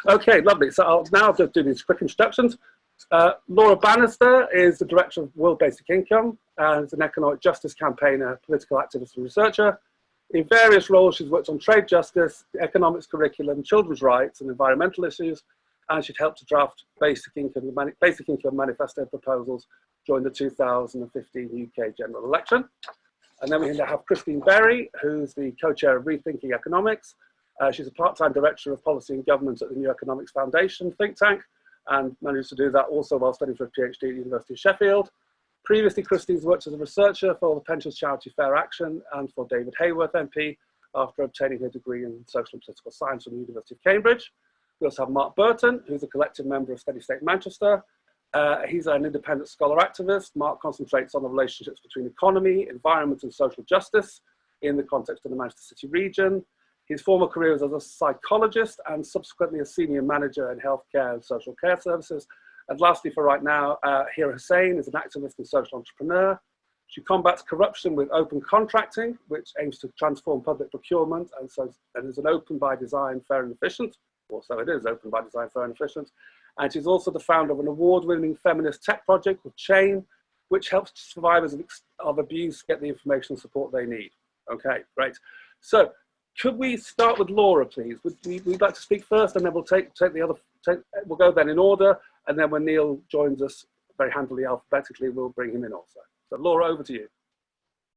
Okay, lovely. So I'll now just do these quick introductions. Laura Bannister is the Director of World Basic Income and is an economic justice campaigner, political activist and researcher. In various roles, she's worked on trade justice, the economics curriculum, children's rights and environmental issues, and she'd helped to draft basic income manifesto proposals during the 2015 UK general election. And then we have Christine Berry, who's the co-chair of Rethinking Economics. She's a part-time director of policy and government at the New Economics Foundation think tank, and managed to do that also while studying for a PhD at the University of Sheffield. Previously, Christine's worked as a researcher for the pensions charity FairAction and for David Haworth MP after obtaining her degree in social and political science from the University of Cambridge. We also have Mark Burton, who's a collective member of Steady State Manchester. He's an independent scholar activist. Mark concentrates on the relationships between economy, environment and social justice in the context of the Manchester City region. His former career was as a psychologist and subsequently a senior manager in healthcare and social care services. And lastly, for right now, Hira Hussain is an activist and social entrepreneur. She combats corruption with open contracting, which aims to transform public procurement and is an open by design, fair and efficient. Also, it is open by design, fair and efficient. And she's also the founder of an award-winning feminist tech project called Chain, which helps survivors of abuse get the information and support they need. Okay, great. So, could we start with Laura, please? We'd like to speak first, and then we'll we'll go then in order, and then when Neil joins us very handily alphabetically, we'll bring him in also. So Laura, over to you.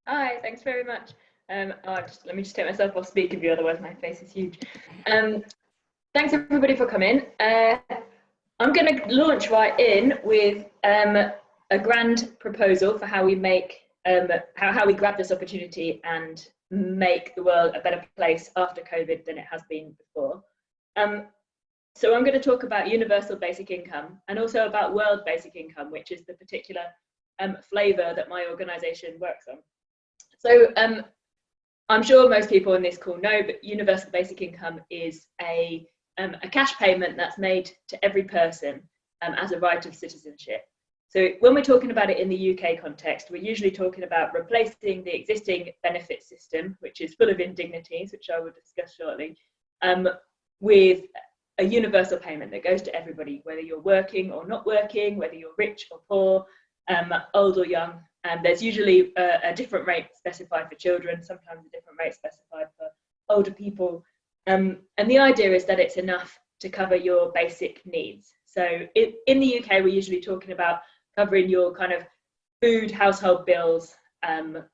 Hi, thanks very much. Let me just take myself off speaker view, otherwise my face is huge. Thanks everybody for coming. I'm going to launch right in with a grand proposal for how we make, how we grab this opportunity and make the world a better place after COVID than it has been before. So I'm going to talk about universal basic income and also about world basic income, which is the particular flavour that my organisation works on. So I'm sure most people on this call know, but universal basic income is a cash payment that's made to every person as a right of citizenship. So when we're talking about it in the UK context, we're usually talking about replacing the existing benefit system, which is full of indignities, which I will discuss shortly, with a universal payment that goes to everybody, whether you're working or not working, whether you're rich or poor, old or young. And there's usually a different rate specified for children, sometimes a different rate specified for older people. And the idea is that it's enough to cover your basic needs. So in the UK, we're usually talking about covering your kind of food, household bills, and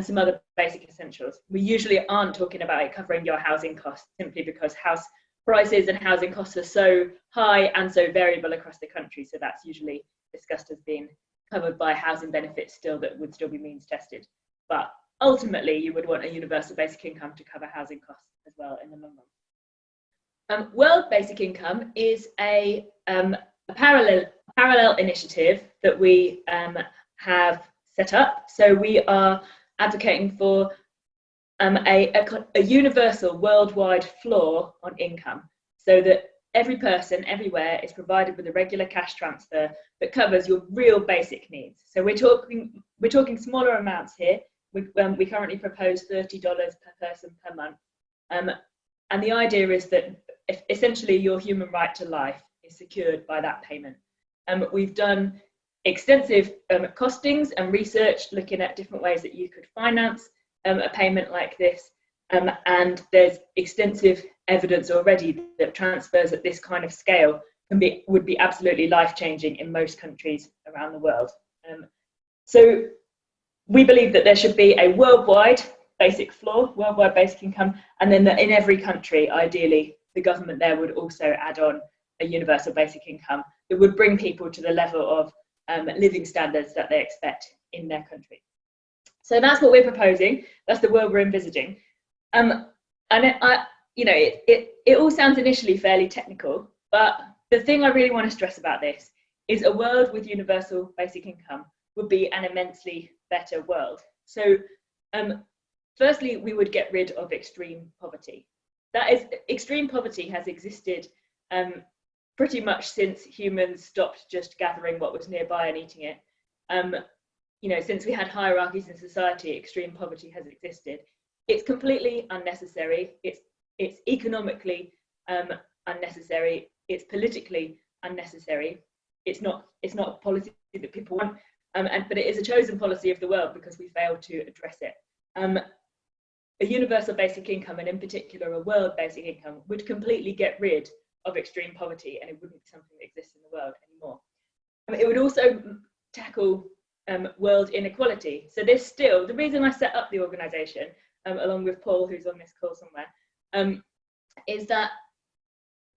some other basic essentials. We usually aren't talking about it covering your housing costs, simply because house prices and housing costs are so high and so variable across the country. So that's usually discussed as being covered by housing benefits still that would still be means tested. But ultimately, you would want a universal basic income to cover housing costs as well in the long run. World basic income is a parallel initiative that we have set up. So we are advocating for a universal worldwide floor on income, so that every person everywhere is provided with a regular cash transfer that covers your real basic needs. So we're talking smaller amounts here. We currently propose $30 per person per month. And the idea is that essentially your human right to life is secured by that payment. We've done extensive costings and research looking at different ways that you could finance a payment like this. And there's extensive evidence already that transfers at this kind of scale would be absolutely life-changing in most countries around the world. So we believe that there should be a worldwide basic floor, worldwide basic income, and then that in every country, ideally, the government there would also add on a universal basic income that would bring people to the level of living standards that they expect in their country. So that's what we're proposing. That's the world we're envisaging. And it all sounds initially fairly technical, but the thing I really want to stress about this is a world with universal basic income would be an immensely better world. So firstly, we would get rid of extreme poverty. That is, extreme poverty has existed pretty much since humans stopped just gathering what was nearby and eating it. Since we had hierarchies in society, extreme poverty has existed. It's completely unnecessary. It's economically unnecessary, it's politically unnecessary, it's not a policy that people want, but it is a chosen policy of the world because we failed to address it. A universal basic income, and in particular a world basic income, would completely get rid of extreme poverty, and it wouldn't be something that exists in the world anymore. It would also tackle world inequality. So there's still, the reason I set up the organisation, along with Paul, who's on this call somewhere, is that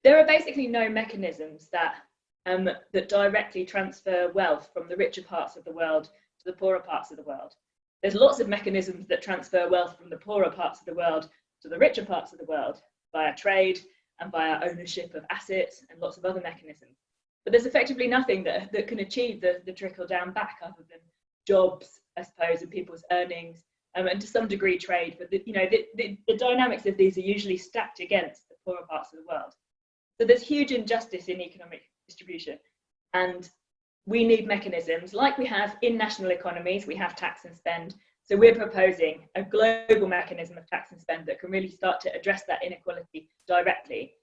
there are basically no mechanisms that that directly transfer wealth from the richer parts of the world to the poorer parts of the world. There's lots of mechanisms that transfer wealth from the poorer parts of the world to the richer parts of the world via trade and via ownership of assets and lots of other mechanisms. But there's effectively nothing that can achieve the trickle down back other than jobs, I suppose, and people's earnings, and to some degree trade. But the dynamics of these are usually stacked against the poorer parts of the world. So there's huge injustice in economic distribution, and we need mechanisms like we have in national economies. We have tax and spend. So we're proposing a global mechanism of tax and spend that can really start to address that inequality directly.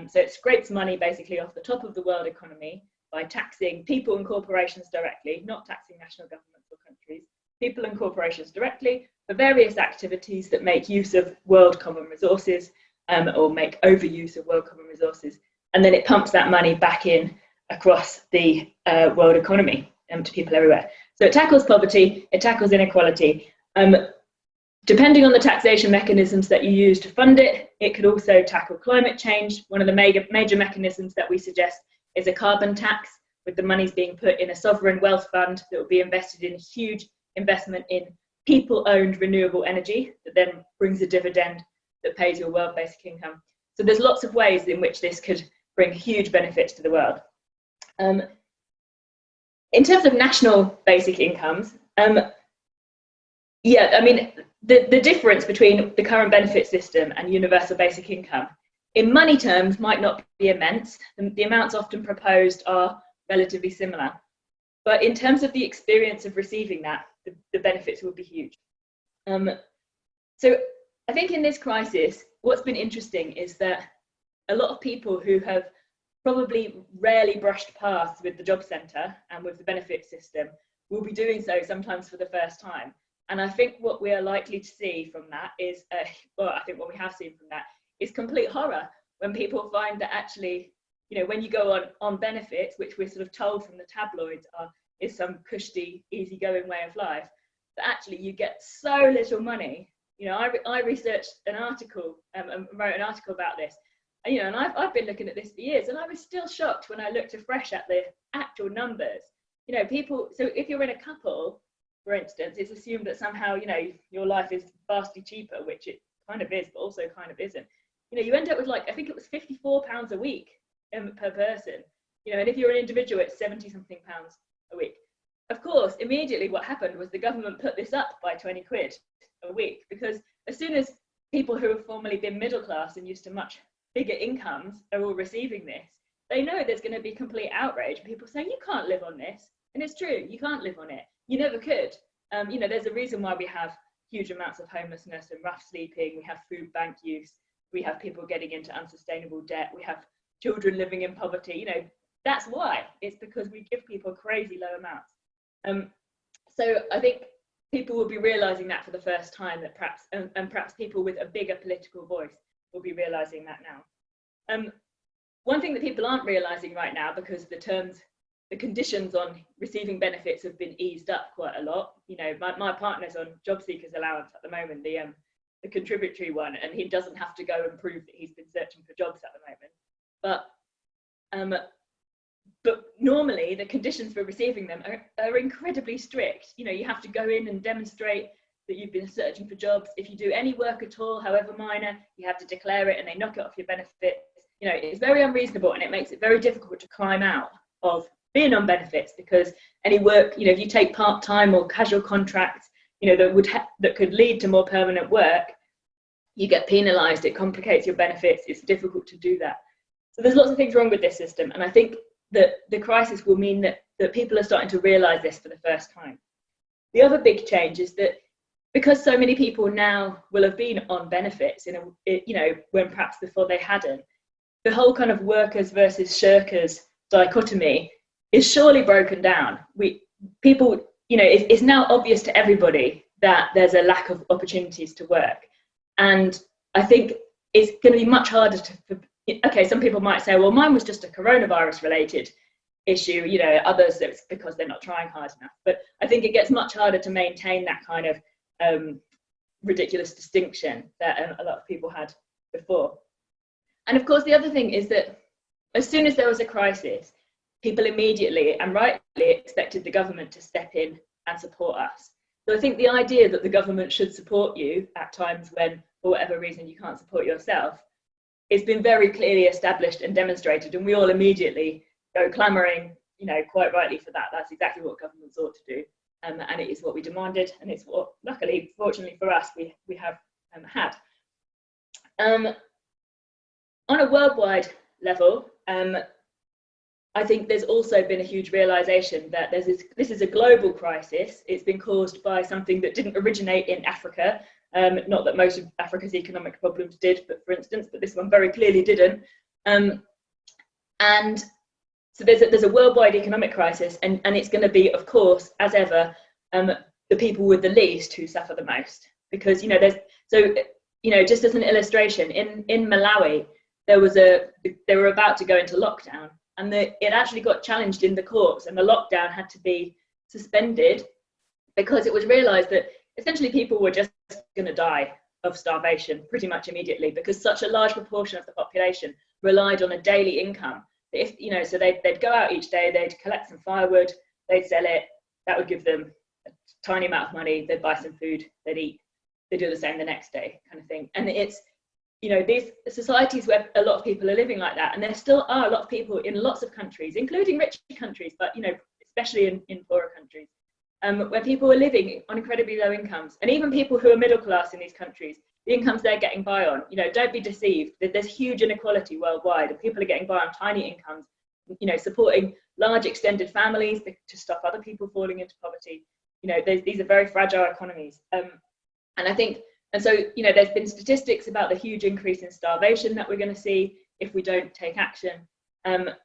So it scrapes money basically off the top of the world economy by taxing people and corporations directly, not taxing national governments or countries, people and corporations directly for various activities that make use of world common resources or make overuse of world common resources. And then it pumps that money back in across the world economy to people everywhere. So it tackles poverty, it tackles inequality. Depending on the taxation mechanisms that you use to fund it, it could also tackle climate change. One of the major mechanisms that we suggest is a carbon tax, with the monies being put in a sovereign wealth fund that will be invested in a huge investment in people-owned renewable energy that then brings a dividend that pays your world basic income. So there's lots of ways in which this could bring huge benefits to the world. In terms of national basic incomes, yeah, I mean, the difference between the current benefit system and universal basic income, in money terms, might not be immense. The amounts often proposed are relatively similar. But in terms of the experience of receiving that, the benefits will be huge. So I think in this crisis, what's been interesting is that a lot of people who have probably rarely brushed paths with the job centre and with the benefit system will be doing so sometimes for the first time. And I think what we are likely to see from that is, well, I think what we have seen from that is complete horror when people find that actually, you know, when you go on benefits, which we're sort of told from the tabloids is some cushy, easygoing way of life, that actually you get so little money. You know, I researched an article and wrote an article about this, you know, and I've been looking at this for years, and I was still shocked when I looked afresh at the actual numbers. You know, people, so if you're in a couple, for instance, it's assumed that somehow, you know, your life is vastly cheaper, which it kind of is, but also kind of isn't. You know, you end up with, like, I think it was £54 a week per person, you know, and if you're an individual, it's 70-something pounds a week. Of course, immediately what happened was the government put this up by 20 quid a week, because as soon as people who have formerly been middle class and used to much bigger incomes are all receiving this, they know there's going to be complete outrage. People saying, you can't live on this. And it's true, you can't live on it. You never could. You know, there's a reason why we have huge amounts of homelessness and rough sleeping. We have food bank use. We have people getting into unsustainable debt. We have children living in poverty. You know, that's why. It's because we give people crazy low amounts. So I think people will be realizing that for the first time, that perhaps, and perhaps people with a bigger political voice will be realizing that now. One thing that people aren't realizing right now, because the conditions on receiving benefits have been eased up quite a lot. You know, my partner's on job seekers allowance at the moment, the contributory one, and he doesn't have to go and prove that he's been searching for jobs at the moment. But normally the conditions for receiving them are incredibly strict. You know, you have to go in and demonstrate that you've been searching for jobs. If you do any work at all, however minor, you have to declare it, and they knock it off your benefits. You know, it's very unreasonable, and it makes it very difficult to climb out of being on benefits, because any work, you know, if you take part-time or casual contracts, you know, that could lead to more permanent work, you get penalised. It complicates your benefits. It's difficult to do that. So there's lots of things wrong with this system, and I think that the crisis will mean that people are starting to realise this for the first time. The other big change is that because so many people now will have been on benefits, you know, when perhaps before they hadn't, the whole kind of workers versus shirkers dichotomy is surely broken down. People, you know, it's now obvious to everybody that there's a lack of opportunities to work. And I think it's going to be much harder to, okay, some people might say, well, mine was just a coronavirus related issue, you know, others it's because they're not trying hard enough. But I think it gets much harder to maintain that kind of ridiculous distinction that a lot of people had before. And of course, the other thing is that as soon as there was a crisis, people immediately and rightly expected the government to step in and support us. So I think the idea that the government should support you at times when, for whatever reason, you can't support yourself, it's been very clearly established and demonstrated, and we all immediately go clamouring, you know, quite rightly for that. That's exactly what governments ought to do, and it is what we demanded, and it's what, luckily, fortunately for us, we have had. On a worldwide level, I think there's also been a huge realisation that this is a global crisis. It's been caused by something that didn't originate in Africa. Not that most of Africa's economic problems did, but for instance, but this one very clearly didn't. And so there's a worldwide economic crisis, and it's going to be, of course, as ever, the people with the least who suffer the most. Because, you know, just as an illustration, in Malawi, they were about to go into lockdown, and it actually got challenged in the courts, and the lockdown had to be suspended because it was realised that essentially people were just going to die of starvation pretty much immediately, because such a large proportion of the population relied on a daily income. If, you know, so they'd go out each day, they'd collect some firewood, they'd sell it, that would give them a tiny amount of money, they'd buy some food, they'd eat, they'd do the same the next day, kind of thing. And it's, you know, these societies where a lot of people are living like that, and there still are a lot of people in lots of countries, including rich countries, but, you know, especially in poorer countries, where people are living on incredibly low incomes, and even people who are middle class in these countries, the incomes they're getting by on, you know, don't be deceived. There's huge inequality worldwide, and people are getting by on tiny incomes, you know, supporting large extended families to stop other people falling into poverty. You know, these are very fragile economies. And I think, and so, you know, there's been statistics about the huge increase in starvation that we're going to see if we don't take action. And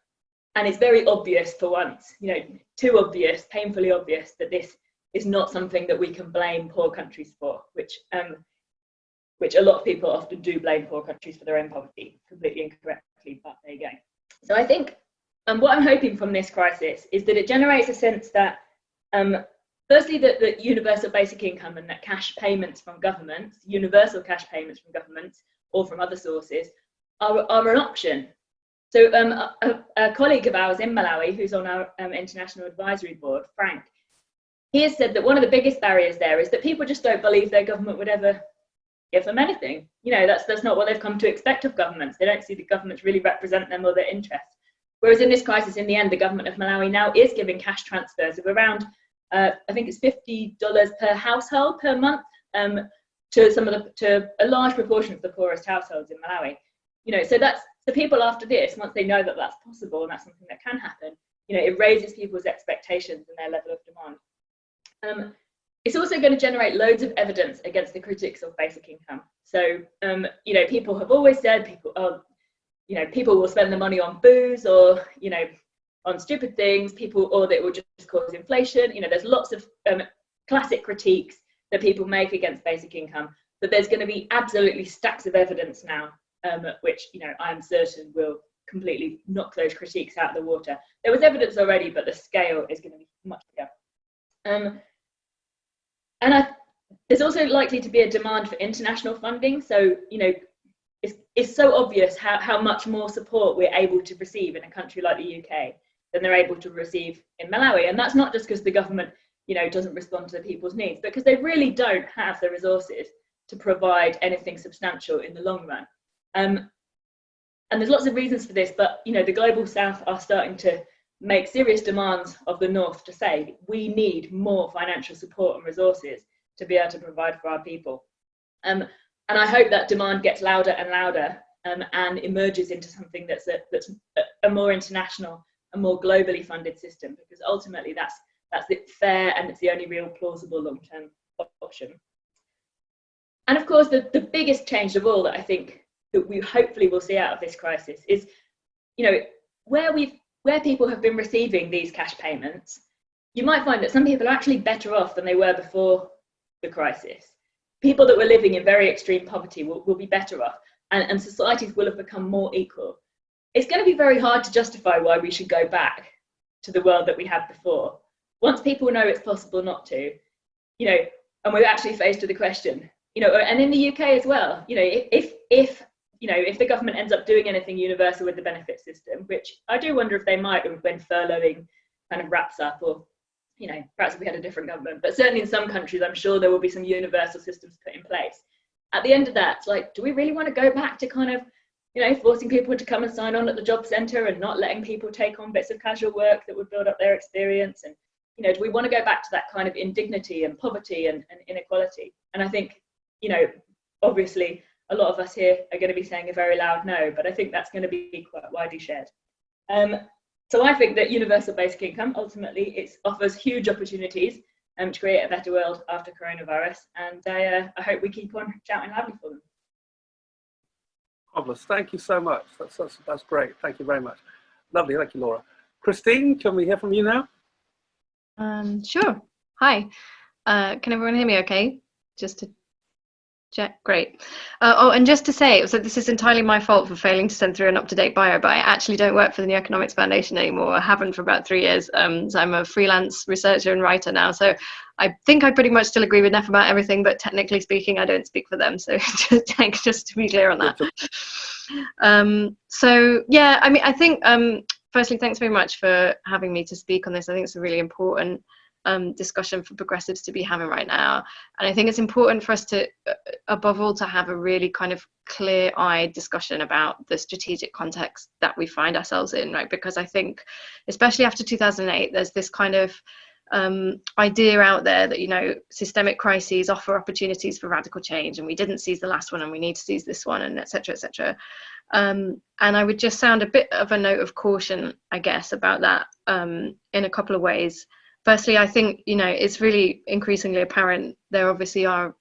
it's very obvious for once, you know, too obvious, painfully obvious, that this is not something that we can blame poor countries for, which a lot of people often do blame poor countries for their own poverty, completely incorrectly, but there you go. So I think what I'm hoping from this crisis is that it generates a sense that, firstly, that universal basic income and that cash payments from governments, universal cash payments from governments or from other sources, are an option. So a colleague of ours in Malawi, who's on our international advisory board, Frank, he has said that one of the biggest barriers there is that people just don't believe their government would ever give them anything. You know, that's not what they've come to expect of governments. They don't see the governments really represent them or their interests. Whereas in this crisis, in the end, the government of Malawi now is giving cash transfers of around, I think it's $50 per household per month, to a large proportion of the poorest households in Malawi. You know, so that's the people after this, once they know that that's possible and that's something that can happen, you know, it raises people's expectations and their level of demand. It's also going to generate loads of evidence against the critics of basic income. So, you know, people have always said people will spend the money on booze or, you know, on stupid things, or that it will just cause inflation. You know, there's lots of classic critiques that people make against basic income, but there's going to be absolutely stacks of evidence now, which, you know, I'm certain will completely knock those critiques out of the water. There was evidence already, but the scale is going to be much bigger. And there's also likely to be a demand for international funding. So, you know, it's so obvious how much more support we're able to receive in a country like the UK than they're able to receive in Malawi. And that's not just because the government, you know, doesn't respond to the people's needs, but because they really don't have the resources to provide anything substantial in the long run. And there's lots of reasons for this, but, you know, the global south are starting to make serious demands of the north to say we need more financial support and resources to be able to provide for our people. And I hope that demand gets louder and louder and emerges into something that's a more international and more globally funded system, because ultimately that's it fair and it's the only real plausible long-term option. And of course, the biggest change of all that I think that we hopefully will see out of this crisis is, you know, where people have been receiving these cash payments, you might find that some people are actually better off than they were before the crisis. People that were living in very extreme poverty will be better off, and societies will have become more equal. It's going to be very hard to justify why we should go back to the world that we had before. Once people know it's possible not to, you know, and we're actually faced with the question, you know, and in the UK as well, you know, if the government ends up doing anything universal with the benefit system, which I do wonder if they might when furloughing kind of wraps up, or, you know, perhaps if we had a different government, but certainly in some countries, I'm sure there will be some universal systems put in place. At the end of that, it's like, do we really want to go back to kind of, you know, forcing people to come and sign on at the job centre and not letting people take on bits of casual work that would build up their experience? And, you know, do we want to go back to that kind of indignity and poverty and inequality? And I think, you know, obviously a lot of us here are going to be saying a very loud no, but I think that's going to be quite widely shared. So I think that universal basic income, ultimately, it offers huge opportunities to create a better world after coronavirus, and I hope we keep on shouting loudly for them. Marvellous. Thank you so much. That's great. Thank you very much. Lovely. Thank you, Laura. Christine, can we hear from you now? Sure. Hi. Can everyone hear me okay? Just to check. Great. Oh, and just to say, so this is entirely my fault for failing to send through an up-to-date bio, but I actually don't work for the New Economics Foundation anymore. I haven't for about 3 years. So I'm a freelance researcher and writer now. So I think I pretty much still agree with Neff about everything, but technically speaking, I don't speak for them. So just to be clear on that. So yeah, I mean, I think, firstly, thanks very much for having me to speak on this. I think it's a really important discussion for progressives to be having right now. And I think it's important for us to, above all, to have a really kind of clear-eyed discussion about the strategic context that we find ourselves in, right? Because I think, especially after 2008, there's this kind of idea out there that, you know, systemic crises offer opportunities for radical change, and we didn't seize the last one and we need to seize this one, and et cetera, et cetera. And I would just sound a bit of a note of caution, I guess, about that in a couple of ways. Firstly, I think, you know, it's really increasingly apparent there obviously are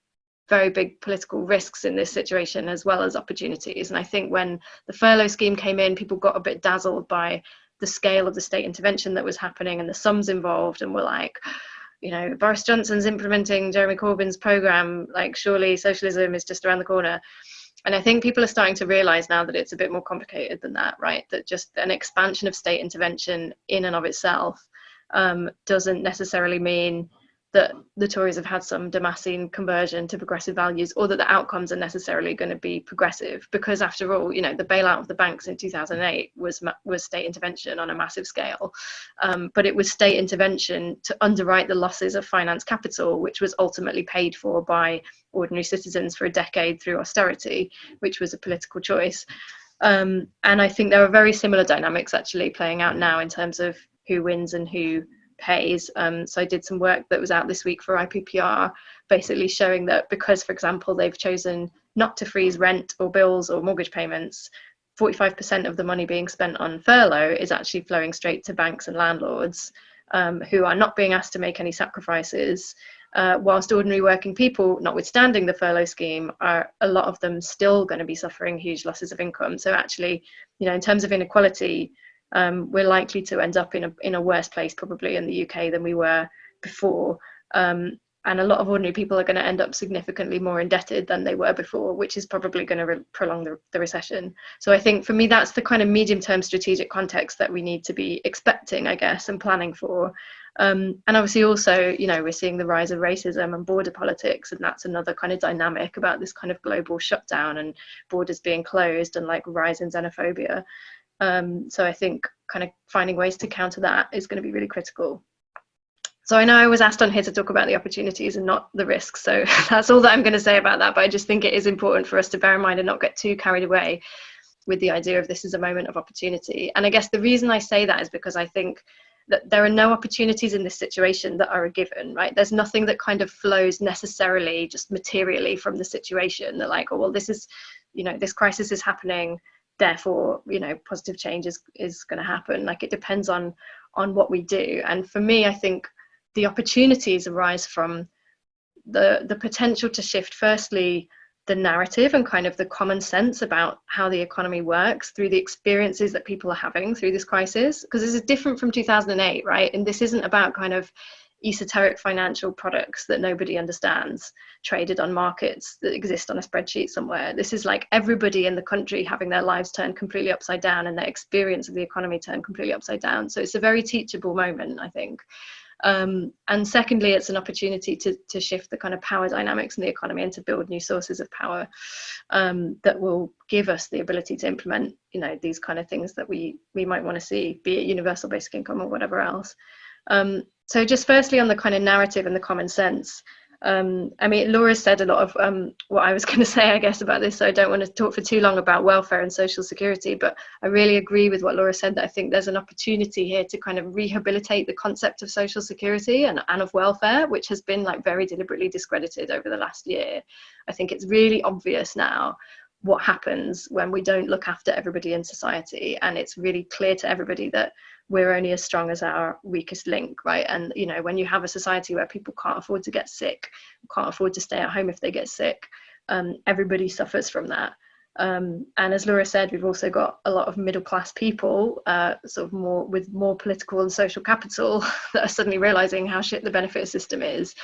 very big political risks in this situation as well as opportunities. And I think when the furlough scheme came in, people got a bit dazzled by the scale of the state intervention that was happening and the sums involved, and were like, you know, Boris Johnson's implementing Jeremy Corbyn's programme, like surely socialism is just around the corner. And I think people are starting to realise now that it's a bit more complicated than that, right? That just an expansion of state intervention in and of itself doesn't necessarily mean that the Tories have had some Damascene conversion to progressive values, or that the outcomes are necessarily going to be progressive. Because after all, you know, the bailout of the banks in 2008 was state intervention on a massive scale, but it was state intervention to underwrite the losses of finance capital, which was ultimately paid for by ordinary citizens for a decade through austerity, which was a political choice. And I think there are very similar dynamics actually playing out now in terms of who wins and who pays. So I did some work that was out this week for IPPR, basically showing that because, for example, they've chosen not to freeze rent or bills or mortgage payments, 45% of the money being spent on furlough is actually flowing straight to banks and landlords who are not being asked to make any sacrifices, whilst ordinary working people, notwithstanding the furlough scheme, are a lot of them still going to be suffering huge losses of income. So actually, you know, in terms of inequality, we're likely to end up in a worse place probably in the UK than we were before. And a lot of ordinary people are going to end up significantly more indebted than they were before, which is probably going to prolong the recession. So I think for me, that's the kind of medium-term strategic context that we need to be expecting, I guess, and planning for. And obviously also, you know, we're seeing the rise of racism and border politics, and that's another kind of dynamic about this kind of global shutdown and borders being closed and like rise in xenophobia. So I think kind of finding ways to counter that is going to be really critical. So I know I was asked on here to talk about the opportunities and not the risks. So that's all that I'm going to say about that. But I just think it is important for us to bear in mind and not get too carried away with the idea of this is a moment of opportunity. And I guess the reason I say that is because I think that there are no opportunities in this situation that are a given, right? There's nothing that kind of flows necessarily just materially from the situation. That like, oh, well, this is, you know, this crisis is happening, therefore, you know, positive change is going to happen. Like, it depends on what we do. And for me, I think the opportunities arise from the potential to shift, firstly, the narrative and kind of the common sense about how the economy works through the experiences that people are having through this crisis, because this is different from 2008, right? And this isn't about kind of esoteric financial products that nobody understands, traded on markets that exist on a spreadsheet somewhere. This is like everybody in the country having their lives turned completely upside down and their experience of the economy turned completely upside down. So it's a very teachable moment, I think. And secondly, it's an opportunity to shift the kind of power dynamics in the economy and to build new sources of power that will give us the ability to implement, you know, these kind of things that we might want to see, be it universal basic income or whatever else. So just firstly on the kind of narrative and the common sense, I mean, Laura said a lot of what I was going to say, I guess, about this, so I don't want to talk for too long about welfare and social security, but I really agree with what Laura said, that I think there's an opportunity here to kind of rehabilitate the concept of social security and of welfare, which has been like very deliberately discredited over the last year. I think it's really obvious now what happens when we don't look after everybody in society, and it's really clear to everybody that we're only as strong as our weakest link, right? And you know, when you have a society where people can't afford to get sick, can't afford to stay at home if they get sick, everybody suffers from that. And as Laura said, we've also got a lot of middle class people, sort of with more political and social capital, that are suddenly realizing how shit the benefit system is,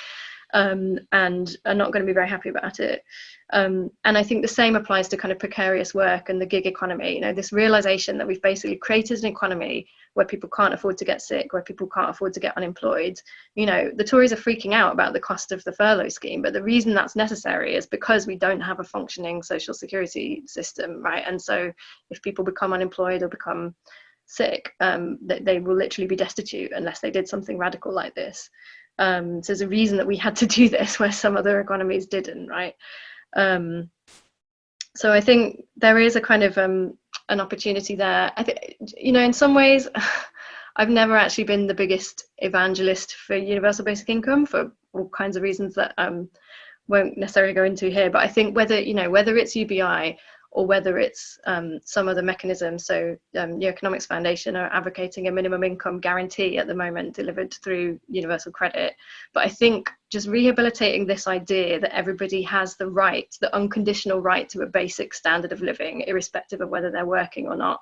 and are not going to be very happy about it. And I think the same applies to kind of precarious work and the gig economy. You know, this realization that we've basically created an economy where people can't afford to get sick, where people can't afford to get unemployed. You know, the Tories are freaking out about the cost of the furlough scheme, but the reason that's necessary is because we don't have a functioning social security system, right? And so if people become unemployed or become sick, they will literally be destitute unless they did something radical like this. So there's a reason that we had to do this where some other economies didn't, right? So I think there is a kind of an opportunity there. I think, you know, in some ways, I've never actually been the biggest evangelist for universal basic income for all kinds of reasons that won't necessarily go into here. But I think whether it's UBI or whether it's some other mechanism, so the Economics Foundation are advocating a minimum income guarantee at the moment delivered through universal credit. But I think just rehabilitating this idea that everybody has the right, the unconditional right to a basic standard of living, irrespective of whether they're working or not,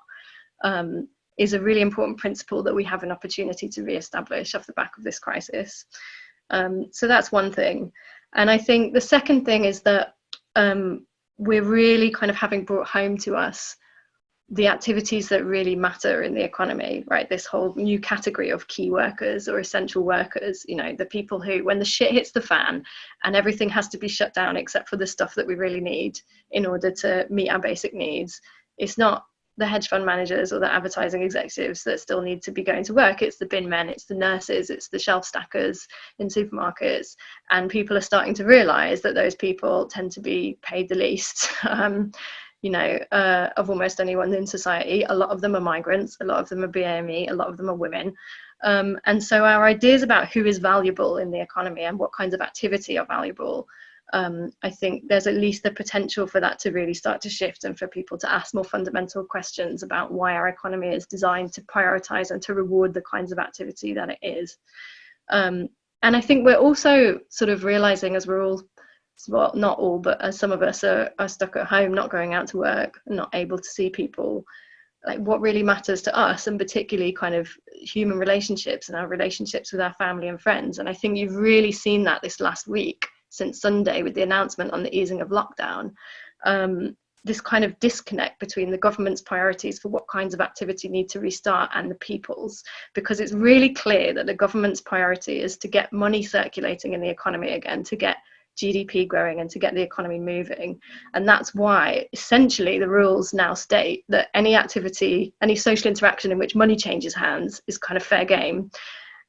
is a really important principle that we have an opportunity to re-establish off the back of this crisis. So that's one thing. And I think the second thing is that we're really kind of having brought home to us the activities that really matter in the economy, right? This whole new category of key workers or essential workers, you know, the people who, when the shit hits the fan and everything has to be shut down except for the stuff that we really need in order to meet our basic needs, it's not the hedge fund managers or the advertising executives that still need to be going to work. It's the bin men, it's the nurses, it's the shelf stackers in supermarkets. And people are starting to realize that those people tend to be paid the least, you know, of almost anyone in society. A lot of them are migrants, a lot of them are BAME, a lot of them are women. And so our ideas about who is valuable in the economy and what kinds of activity are valuable, I think there's at least the potential for that to really start to shift and for people to ask more fundamental questions about why our economy is designed to prioritize and to reward the kinds of activity that it is. And I think we're also sort of realizing, as we're all, well, not all, but as some of us are stuck at home, not going out to work, not able to see people, like what really matters to us, and particularly kind of human relationships and our relationships with our family and friends. And I think you've really seen that this last week, since Sunday, with the announcement on the easing of lockdown, this kind of disconnect between the government's priorities for what kinds of activity need to restart and the people's, because it's really clear that the government's priority is to get money circulating in the economy again, to get GDP growing and to get the economy moving. And that's why essentially the rules now state that any activity, any social interaction in which money changes hands is kind of fair game.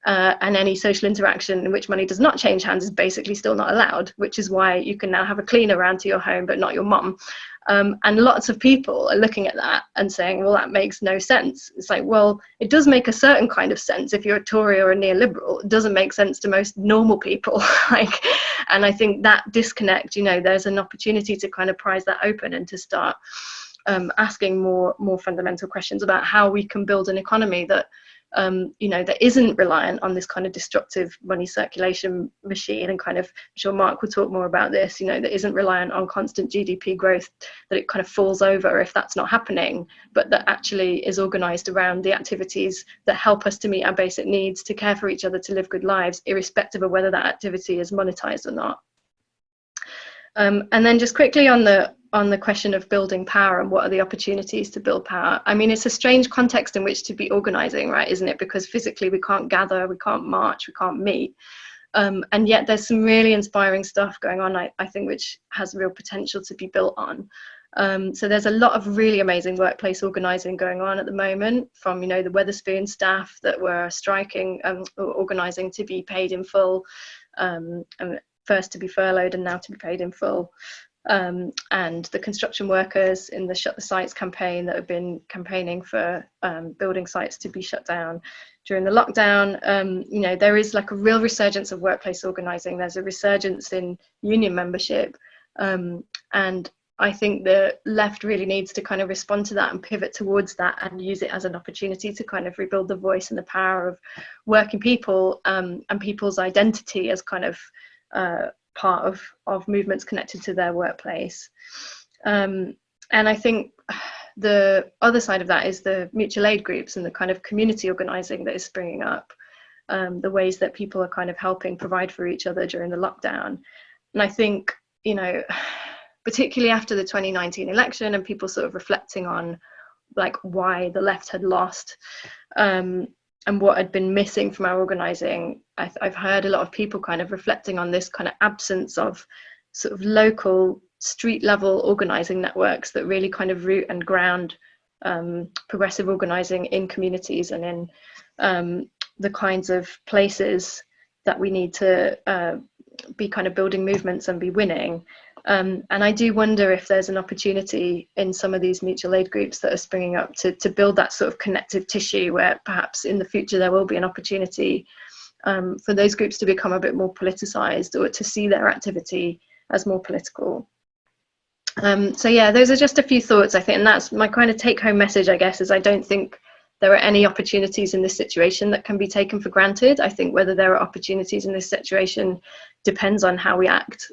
And any social interaction in which money does not change hands is basically still not allowed, which is why you can now have a cleaner around to your home, but not your mum. And lots of people are looking at that and saying, well, that makes no sense. It's like, well, it does make a certain kind of sense if you're a Tory or a neoliberal. It doesn't make sense to most normal people. And I think that disconnect, you know, there's an opportunity to kind of prise that open and to start asking more fundamental questions about how we can build an economy that you know, that isn't reliant on this kind of destructive money circulation machine, and kind of, I'm sure Mark will talk more about this, you know, that isn't reliant on constant GDP growth, that it kind of falls over if that's not happening, but that actually is organised around the activities that help us to meet our basic needs, to care for each other, to live good lives, irrespective of whether that activity is monetised or not. And then just quickly on the question of building power and what are the opportunities to build power. I mean, it's a strange context in which to be organising, right, isn't it? Because physically we can't gather, we can't march, we can't meet. And yet there's some really inspiring stuff going on, I think, which has real potential to be built on. So there's a lot of really amazing workplace organising going on at the moment, from, you know, the Wetherspoon staff that were striking, organising to be paid in full, and first to be furloughed and now to be paid in full. And the construction workers in the Shut the Sites campaign that have been campaigning for building sites to be shut down during the lockdown. You know, there is like a real resurgence of workplace organising. There's a resurgence in union membership. And I think the left really needs to kind of respond to that and pivot towards that and use it as an opportunity to kind of rebuild the voice and the power of working people, and people's identity as kind of part of movements connected to their workplace. And I think the other side of that is the mutual aid groups and the kind of community organising that is springing up, the ways that people are kind of helping provide for each other during the lockdown. And I think, you know, particularly after the 2019 election and people sort of reflecting on like why the left had lost, and what had been missing from our organising, I've heard a lot of people kind of reflecting on this kind of absence of sort of local street level organising networks that really kind of root and ground progressive organising in communities and in the kinds of places that we need to be kind of building movements and be winning. And I do wonder if there's an opportunity in some of these mutual aid groups that are springing up to build that sort of connective tissue, where perhaps in the future there will be an opportunity for those groups to become a bit more politicised, or to see their activity as more political. So yeah, those are just a few thoughts, I think, and that's my kind of take-home message, I guess, is I don't think there are any opportunities in this situation that can be taken for granted. I think whether there are opportunities in this situation depends on how we act.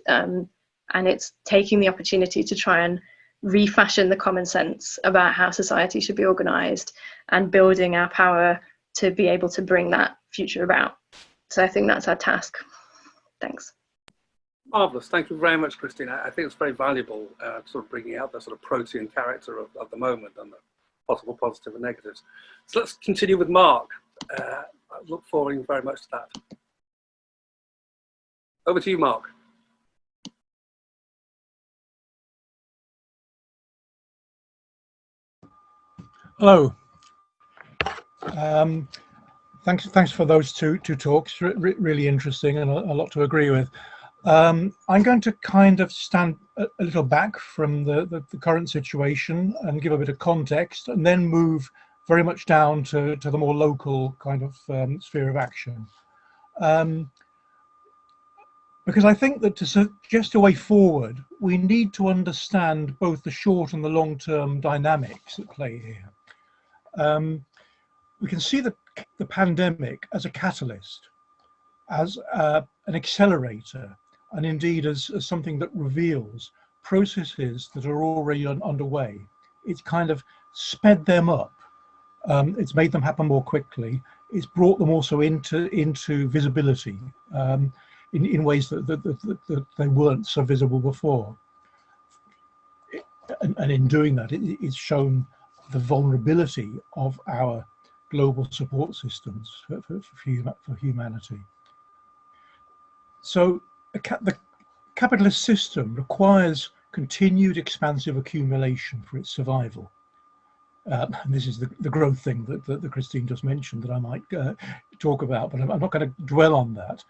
And it's taking the opportunity to try and refashion the common sense about how society should be organised and building our power to be able to bring that future about. So I think that's our task. Thanks. Marvellous. Thank you very much, Christina. I think it's very valuable sort of bringing out the sort of protean character of the moment and the possible positive and negatives. So let's continue with Mark. I look forward very much to that. Over to you, Mark. Hello. Thanks for those two talks. Really interesting and a lot to agree with. I'm going to kind of stand a little back from the current situation and give a bit of context, and then move very much down to the more local kind of sphere of action. Because I think that to suggest a way forward, we need to understand both the short and the long-term dynamics at play here. We can see the pandemic as a catalyst, as an accelerator, and indeed as something that reveals processes that are already underway. It's kind of sped them up. It's made them happen more quickly. It's brought them also into visibility in ways that they weren't so visible before. And in doing that, it's shown the vulnerability of our global support systems for humanity. So the capitalist system requires continued expansive accumulation for its survival. And this is the growth thing that Christine just mentioned that I might talk about, but I'm not going to dwell on that.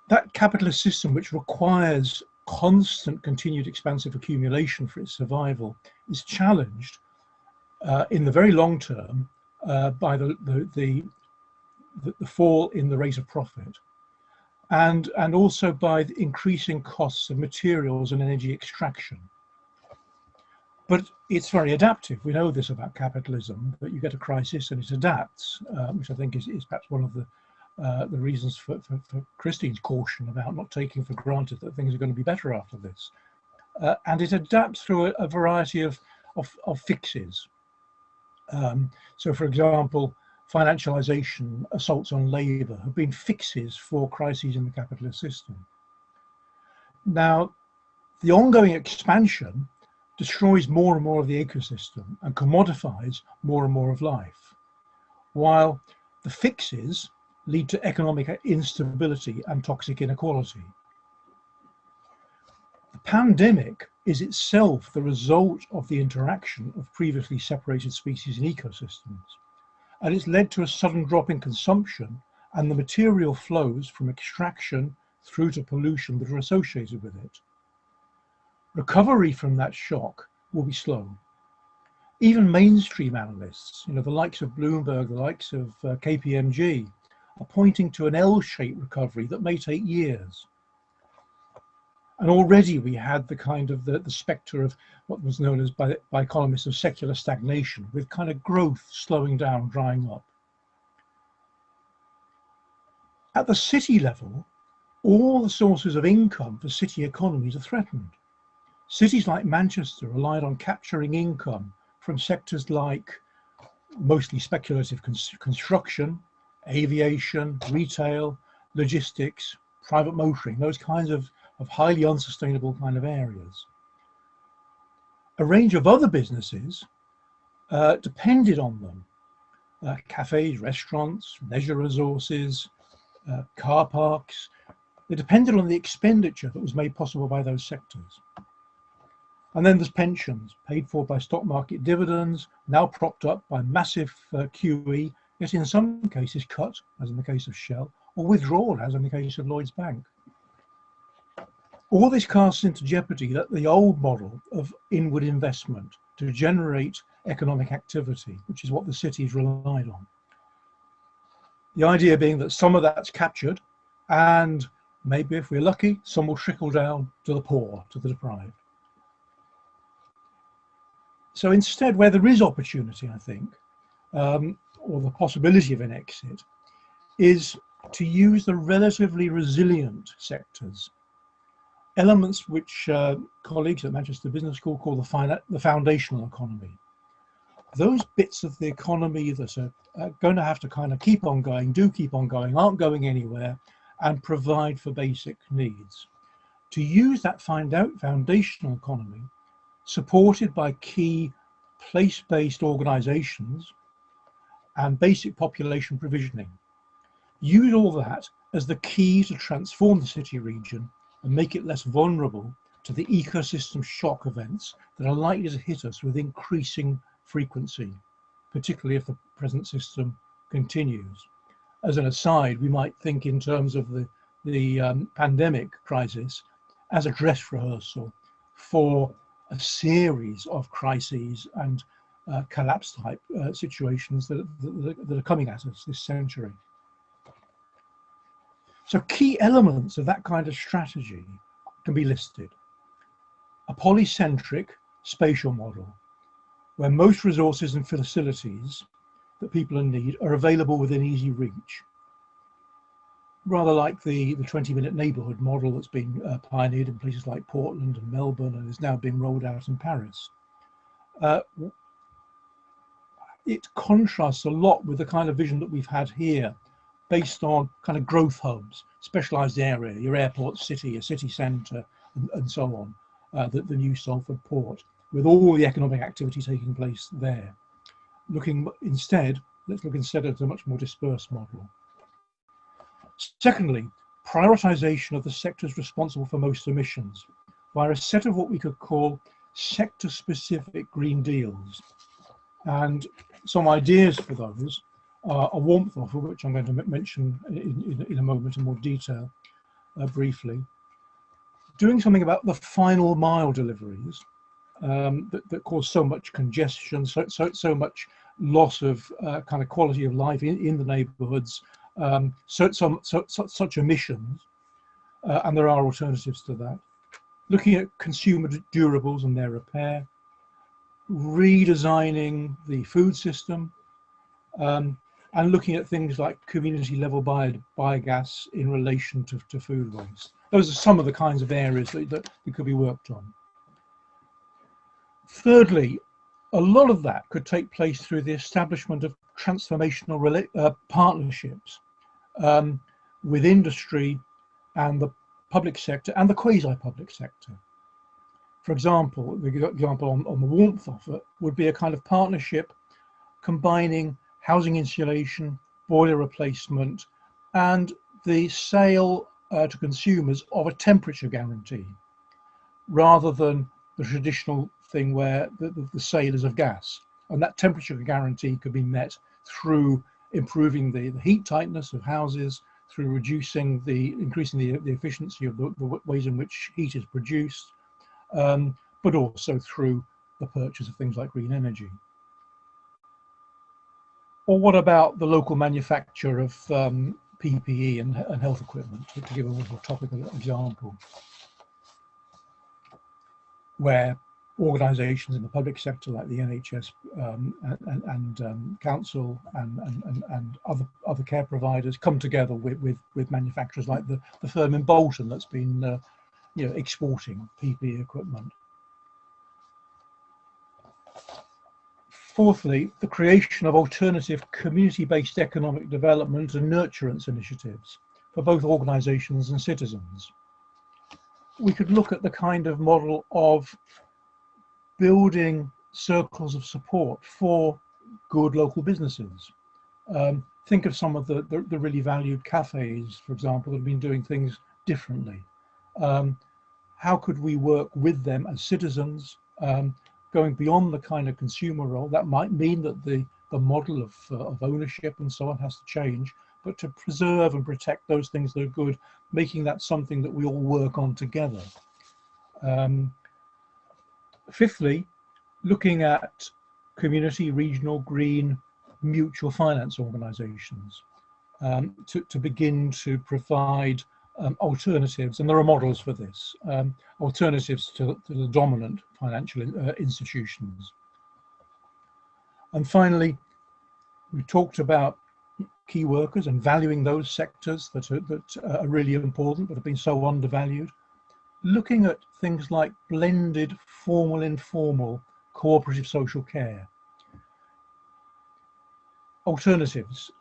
That capitalist system, which requires constant continued expansive accumulation for its survival, is challenged in the very long term by the fall in the rate of profit, and also by the increasing costs of materials and energy extraction. But it's very adaptive. We know this about capitalism, that you get a crisis and it adapts, which I think is perhaps one of the reasons for Christine's caution about not taking for granted that things are going to be better after this. And it adapts through a variety of fixes. So, for example, financialization, assaults on labour have been fixes for crises in the capitalist system. Now, the ongoing expansion destroys more and more of the ecosystem and commodifies more and more of life, while the fixes lead to economic instability and toxic inequality. The pandemic is itself the result of the interaction of previously separated species in ecosystems, and it's led to a sudden drop in consumption and the material flows from extraction through to pollution that are associated with it. Recovery from that shock will be slow. Even mainstream analysts, the likes of Bloomberg, the likes of KPMG, are pointing to an L-shaped recovery that may take years. And already we had the kind of the spectre of what was known as by economists of secular stagnation, with kind of growth slowing down, drying up. At the city level, all the sources of income for city economies are threatened. Cities like Manchester relied on capturing income from sectors like mostly speculative construction, aviation, retail, logistics, private motoring, those kinds of highly unsustainable kind of areas. A range of other businesses depended on them. Cafes, restaurants, leisure resources, car parks. They depended on the expenditure that was made possible by those sectors. And then there's pensions, paid for by stock market dividends, now propped up by massive QE, yet in some cases cut, as in the case of Shell, or withdrawn, as in the case of Lloyds Bank. All this casts into jeopardy the old model of inward investment to generate economic activity, which is what the cities relied on. The idea being that some of that's captured, and maybe if we're lucky, some will trickle down to the poor, to the deprived. So instead, where there is opportunity, I think, or the possibility of an exit, is to use the relatively resilient sectors, elements which colleagues at Manchester Business School call the foundational economy. Those bits of the economy that are going to have to kind of keep on going, aren't going anywhere, and provide for basic needs. To use that foundational economy, supported by key place-based organisations and basic population provisioning. Use all that as the key to transform the city region and make it less vulnerable to the ecosystem shock events that are likely to hit us with increasing frequency, particularly if the present system continues. As an aside, we might think in terms of the pandemic crisis as a dress rehearsal for a series of crises and collapse type situations that are coming at us this century. So key elements of that kind of strategy can be listed. A polycentric spatial model, where most resources and facilities that people in need are available within easy reach. Rather like the 20-minute neighbourhood model that's been pioneered in places like Portland and Melbourne and is now being rolled out in Paris. It contrasts a lot with the kind of vision that we've had here, based on kind of growth hubs, specialised area, your airport city, your city centre, and so on, the new Salford port, with all the economic activity taking place there. Let's look instead at a much more dispersed model. Secondly, prioritisation of the sectors responsible for most emissions via a set of what we could call sector-specific Green Deals. And some ideas for those are a warmth offer, which I'm going to mention in a moment in more detail briefly. Doing something about the final mile deliveries that cause so much congestion, so much loss of kind of quality of life in the neighbourhoods, such emissions, and there are alternatives to that. Looking at consumer durables and their repair, redesigning the food system, and looking at things like community level biogas in relation to food waste. Those are some of the kinds of areas that could be worked on. Thirdly, a lot of that could take place through the establishment of transformational partnerships with industry and the public sector and the quasi-public sector. For example, the example on the warmth offer would be a kind of partnership combining housing insulation, boiler replacement, and the sale to consumers of a temperature guarantee, rather than the traditional thing where the sale is of gas. And that temperature guarantee could be met through improving the heat tightness of houses, through increasing the efficiency of the ways in which heat is produced, but also through the purchase of things like green energy. Or what about the local manufacture of PPE and health equipment, to give a more topical example, where organisations in the public sector like the NHS and council and other care providers come together with manufacturers like the firm in Bolton that's been exporting PPE equipment. Fourthly, the creation of alternative community-based economic development and nurturance initiatives for both organisations and citizens. We could look at the kind of model of building circles of support for good local businesses. Think of some of the really valued cafes, for example, that have been doing things differently. How could we work with them as citizens, going beyond the kind of consumer role? That might mean that the model of ownership and so on has to change, but to preserve and protect those things that are good, making that something that we all work on together. Fifthly, looking at community, regional, green, mutual finance organisations to begin to provide alternatives, and there are models for this, alternatives to the dominant financial institutions. And finally, we talked about key workers and valuing those sectors that are really important but have been so undervalued. Looking at things like blended formal, informal, cooperative social care. Alternatives,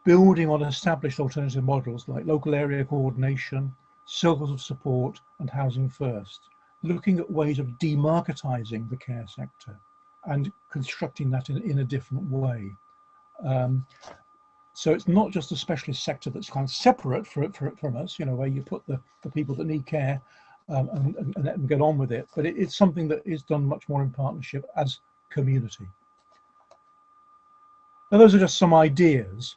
building on established alternative models like local area coordination, circles of support, and housing first. Looking at ways of demarketising the care sector and constructing that in a different way. So it's not just a specialist sector that's kind of separate from us, where you put the people that need care and let them get on with it, but it's something that is done much more in partnership as community. Now, those are just some ideas,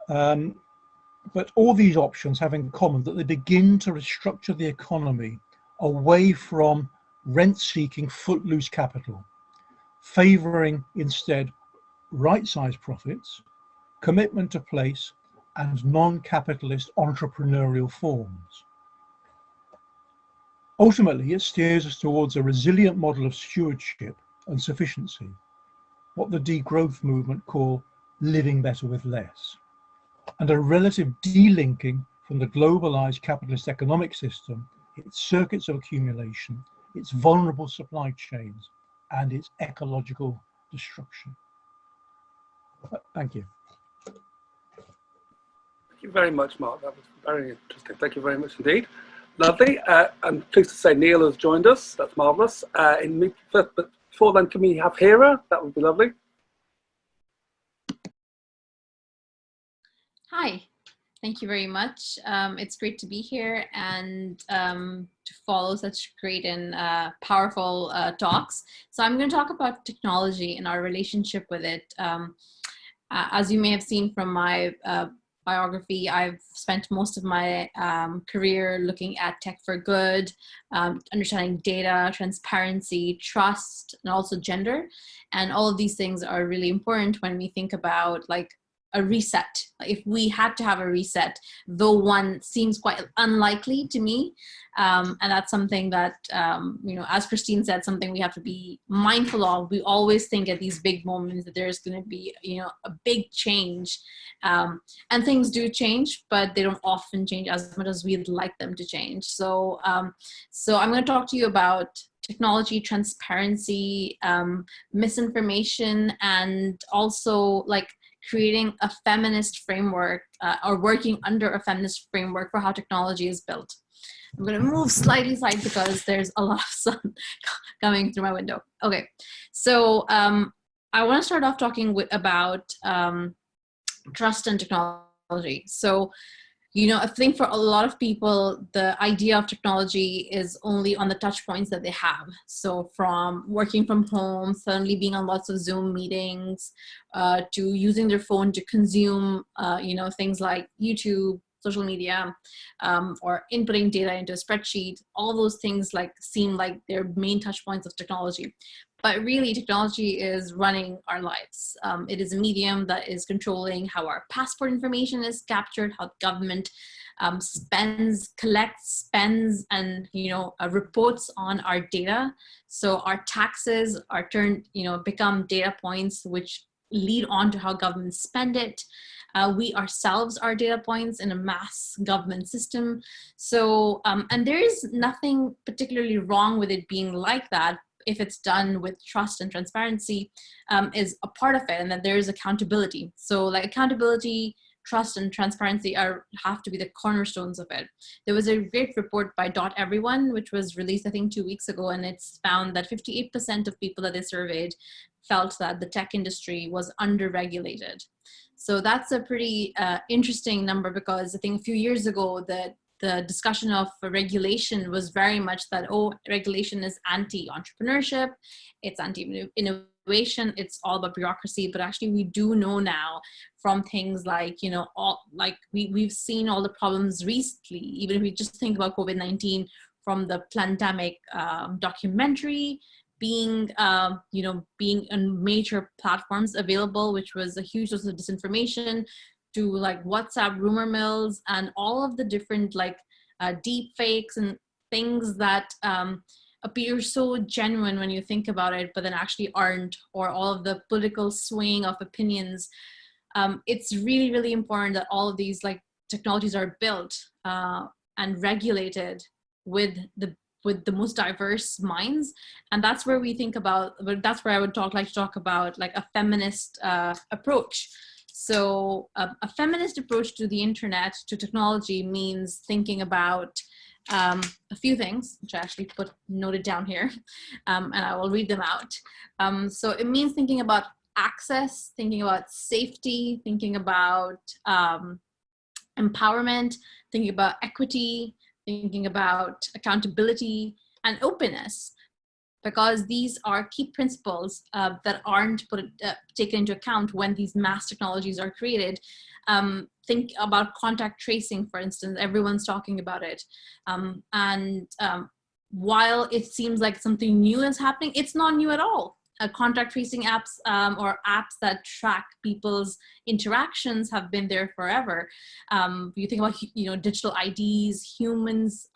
but all these options have in common that they begin to restructure the economy away from rent-seeking footloose capital, favouring instead right-sized profits, commitment to place, and non-capitalist entrepreneurial forms. Ultimately, it steers us towards a resilient model of stewardship and sufficiency, what the degrowth movement call living better with less, and a relative delinking from the globalized capitalist economic system, its circuits of accumulation, its vulnerable supply chains, and its ecological destruction. Thank you. Thank you very much, Mark. That was very interesting. Thank you very much indeed. Lovely. I'm pleased to say Neil has joined us. That's marvellous. But before then, can we have Hera? That would be lovely. Hi, thank you very much. It's great to be here and to follow such great and powerful talks. So I'm going to talk about technology and our relationship with it. As you may have seen from my biography, I've spent most of my career looking at tech for good, understanding data, transparency, trust, and also gender. And all of these things are really important when we think about a reset, if we had to have a reset, though one seems quite unlikely to me. And that's something that, you know, as Christine said, something we have to be mindful of. We always think at these big moments that there's going to be, you know, a big change. And things do change, but they don't often change as much as we'd like them to change. So, so I'm going to talk to you about technology, transparency, misinformation, and also like creating a feminist framework or working under a feminist framework for how technology is built. I'm going to move slightly aside because there's a lot of sun coming through my window. Okay, so I want to start off talking about trust and technology. So, you know, I think for a lot of people, the idea of technology is only on the touch points that they have. So from working from home, suddenly being on lots of Zoom meetings, to using their phone to consume, you know, things like YouTube, social media, or inputting data into a spreadsheet, all those things like seem like their main touch points of technology. But really, technology is running our lives. It is a medium that is controlling how our passport information is captured, how the government collects, spends, and, you know, reports on our data. So our taxes are turned, you know, become data points which lead on to how governments spend it. We ourselves are data points in a mass government system. So, and there is nothing particularly wrong with it being like that, if it's done with trust and transparency, is a part of it, and that there is accountability. So like accountability, trust, and transparency have to be the cornerstones of it. There was a great report by Everyone, which was released, I think, 2 weeks ago, and it's found that 58% of people that they surveyed felt that the tech industry was under-regulated. So that's a pretty interesting number, because I think a few years ago that the discussion of regulation was very much that, oh, regulation is anti-entrepreneurship, it's anti-innovation, it's all about bureaucracy. But actually we do know now from things like, you know, we've seen all the problems recently, even if we just think about COVID-19, from the pandemic documentary being, you know, being on major platforms available, which was a huge source of disinformation, to like WhatsApp rumor mills and all of the different like deep fakes and things that appear so genuine when you think about it, but then actually aren't, or all of the political swaying of opinions. It's really, really important that all of these like technologies are built and regulated with the most diverse minds. And that's where we think about, but that's where I would like to talk about like a feminist approach. So a feminist approach to the internet, to technology, means thinking about a few things, which I actually noted down here, and I will read them out. So it means thinking about access, thinking about safety, thinking about empowerment, thinking about equity, thinking about accountability and openness, because these are key principles that aren't taken into account when these mass technologies are created. Think about contact tracing, for instance. Everyone's talking about it. While it seems like something new is happening, it's not new at all. Contact tracing apps or apps that track people's interactions have been there forever. You think about, you know, digital IDs, humans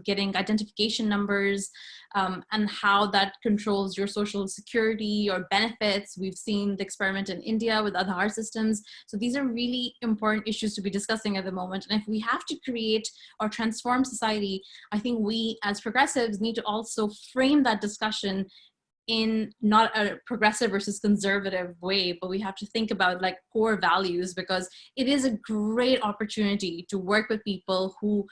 getting identification numbers, and how that controls your social security or benefits. We've seen the experiment in India with Aadhaar systems. So these are really important issues to be discussing at the moment. And if we have to create or transform society, I think we as progressives need to also frame that discussion in not a progressive versus conservative way, but we have to think about like core values, because it is a great opportunity to work with people who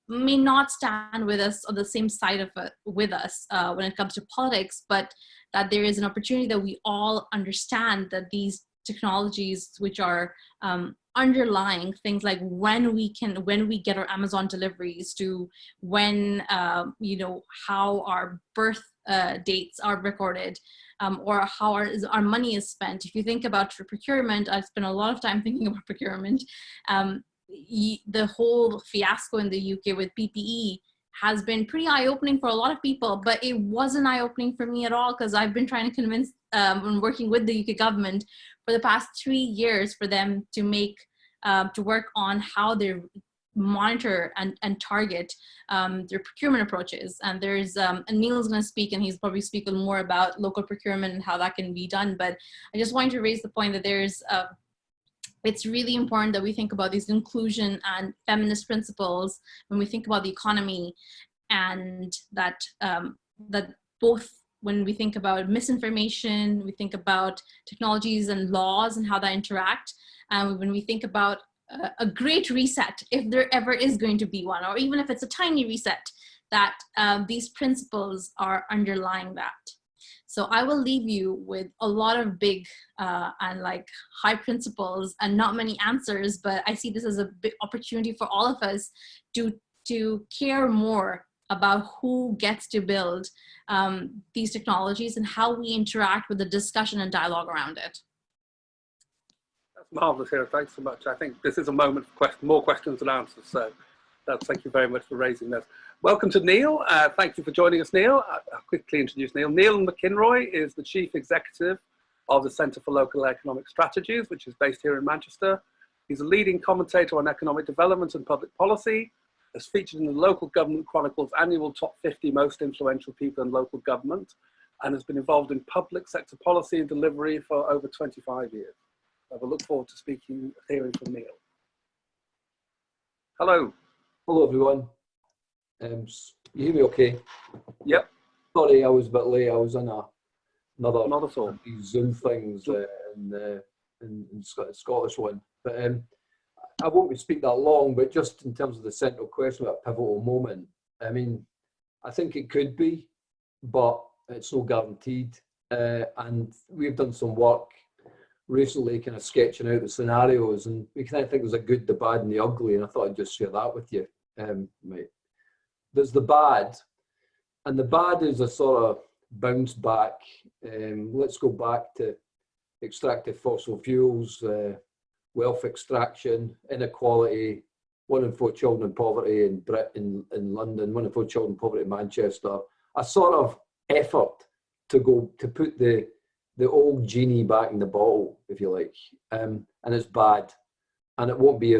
may not stand with us on the same side of it with us when it comes to politics, but that there is an opportunity that we all understand that these technologies, which are underlying things like when we get our Amazon deliveries, to when you know, how our birth dates are recorded, or how our money is spent. If you think about procurement, I've spent a lot of time thinking about procurement. The whole fiasco in the UK with PPE has been pretty eye-opening for a lot of people, but it wasn't eye-opening for me at all, because I've been trying to convince, when working with the UK government for the past 3 years, for them to make, to work on how they monitor and target their procurement approaches. And there's, and Neil's going to speak, and he's probably speak a little more about local procurement and how that can be done. But I just wanted to raise the point that there's, it's really important that we think about these inclusion and feminist principles when we think about the economy, and that that both when we think about misinformation, we think about technologies and laws and how that interact, and when we think about a great reset, if there ever is going to be one, or even if it's a tiny reset, that these principles are underlying that. So I will leave you with a lot of big and like high principles and not many answers, but I see this as a big opportunity for all of us to care more about who gets to build these technologies and how we interact with the discussion and dialogue around it. That's marvelous, Hira. Thanks so much. I think this is a moment for more questions than answers. So thank you very much for raising this. Welcome to Neil. Thank you for joining us, Neil. I'll quickly introduce Neil. Neil McInroy is the Chief Executive of the Centre for Local Economic Strategies, which is based here in Manchester. He's a leading commentator on economic development and public policy, has featured in the Local Government Chronicle's annual Top 50 Most Influential People in Local Government, and has been involved in public sector policy and delivery for over 25 years. I will look forward to hearing from Neil. Hello. Hello, everyone. You hear me okay? Yep. Sorry, I was a bit late. I was on another Not at all. Zoom things in Scottish one. But I won't speak that long, but just in terms of the central question about pivotal moment, I mean, I think it could be, but it's no guaranteed. And we've done some work recently kind of sketching out the scenarios, and we kind of think there's a good, the bad and the ugly, and I thought I'd just share that with you. Mate. There's the bad, and the bad is a sort of bounce back. Let's go back to extractive fossil fuels, wealth extraction, inequality, 1 in 4 children in poverty in London, 1 in 4 children in poverty in Manchester. A sort of effort to put the old genie back in the bottle, if you like, and it's bad, and it won't be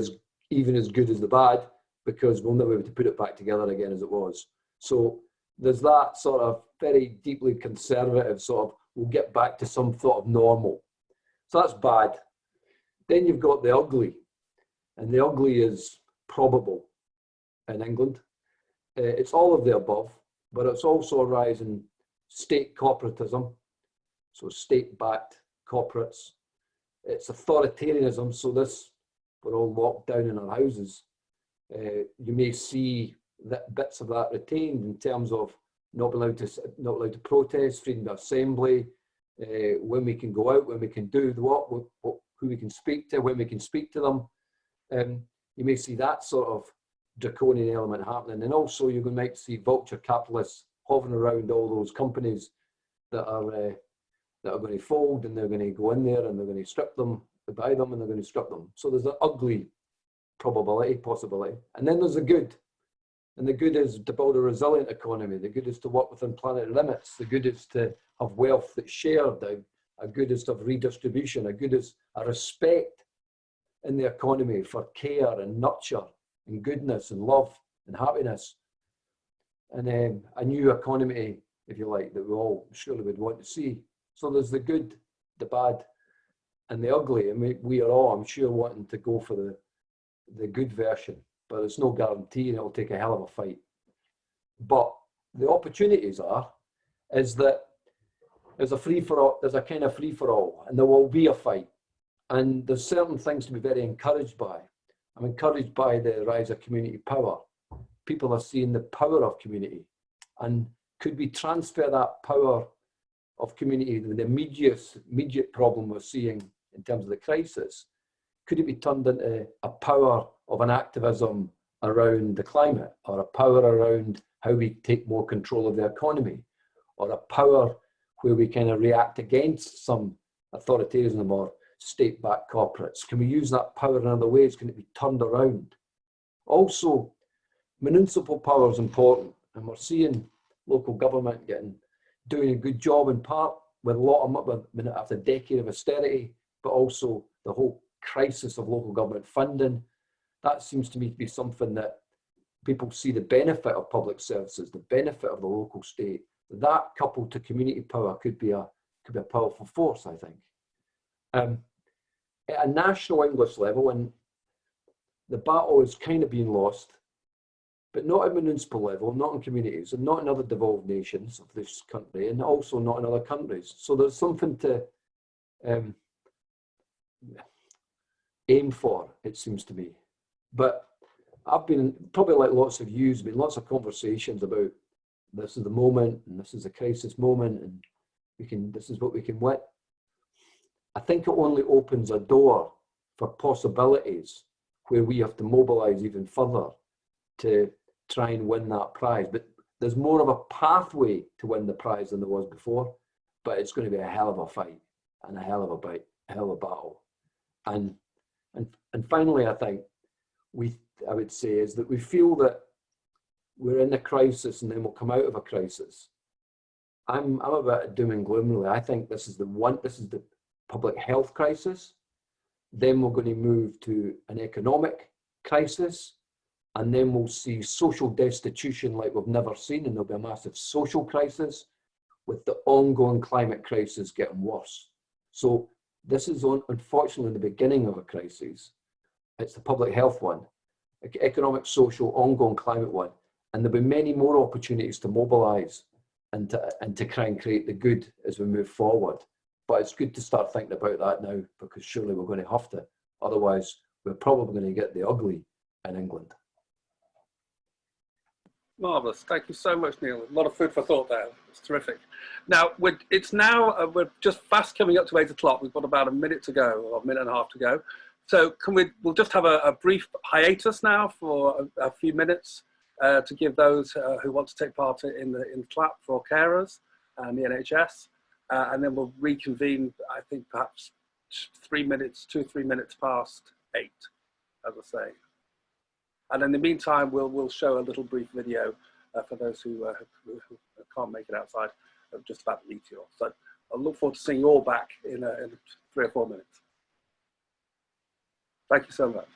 even as good as the bad, because we'll never be able to put it back together again as it was. So there's that sort of very deeply conservative sort of, we'll get back to some sort of normal. So that's bad. Then you've got the ugly, and the ugly is probable in England. It's all of the above, but it's also a rise in state corporatism, so state-backed corporates. It's authoritarianism, so we're all locked down in our houses. You may see that bits of that retained in terms of not allowed to protest, freedom of assembly, when we can go out, when we can do who we can speak to, when we can speak to them. You may see that sort of draconian element happening, and also you might see vulture capitalists hovering around all those companies that are going to fold, and they're going to go in there and they're going to strip them, buy them, and they're going to strip them. So there's an ugly possibility. And then there's the good. And the good is to build a resilient economy. The good is to work within planetary limits. The good is to have wealth that's shared. A good is to have redistribution. A good is a respect in the economy for care and nurture and goodness and love and happiness. And a new economy, if you like, that we all surely would want to see. So there's the good, the bad, and the ugly. And we are all, I'm sure, wanting to go for the good version, but it's no guarantee, and it'll take a hell of a fight. But the opportunities is that there's a free-for-all, there's a kind of free-for-all, and there will be a fight. And there's certain things to be very encouraged by. I'm encouraged by the rise of community power. People are seeing the power of community. And could we transfer that power of community, the immediate problem we're seeing in terms of the crisis, could it be turned into a power of an activism around the climate, or a power around how we take more control of the economy, or a power where we kind of react against some authoritarianism or state-backed corporates? Can we use that power in other ways? Can it be turned around? Also, municipal power is important, and we're seeing local government doing a good job in part with a lot of after a decade of austerity, but also the whole crisis of local government funding. That seems to me to be something that people see the benefit of public services, the benefit of the local state. That coupled to community power could be a powerful force, I think. At a national English level, and the battle is kind of being lost, but not at municipal level, not in communities, and not in other devolved nations of this country, and also not in other countries. So there's something to aim for, it seems to me. But I've been, probably like lots of you, been lots of conversations about this is the moment, and this is a crisis moment, and this is what we can win. I think it only opens a door for possibilities where we have to mobilize even further to try and win that prize. But there's more of a pathway to win the prize than there was before, but it's going to be a hell of a fight and a hell of a battle. And finally, I think I would say is that we feel that we're in a crisis and then we'll come out of a crisis. I'm a bit doom and gloom really. I think this is the public health crisis. Then we're going to move to an economic crisis, and then we'll see social destitution like we've never seen, and there'll be a massive social crisis with the ongoing climate crisis getting worse. So this is unfortunately the beginning of a crisis. It's the public health one, economic, social, ongoing climate one, and there'll be many more opportunities to mobilise and to try and create the good as we move forward. But it's good to start thinking about that now, because surely we're going to have to. Otherwise, we're probably going to get the ugly in England. Marvellous. Thank you so much, Neil. A lot of food for thought there. It's terrific. Now, we're just fast coming up to 8 o'clock. We've got about a minute to go, or a minute and a half to go. So we'll just have a brief hiatus now for a few minutes to give those who want to take part in the clap for carers and the NHS. And then we'll reconvene, I think perhaps 2 or 3 minutes past 8, as I say. And in the meantime, we'll show a little brief video for those who can't make it outside, just about the meteor. So I look forward to seeing you all back in 3 or 4 minutes. Thank you so much.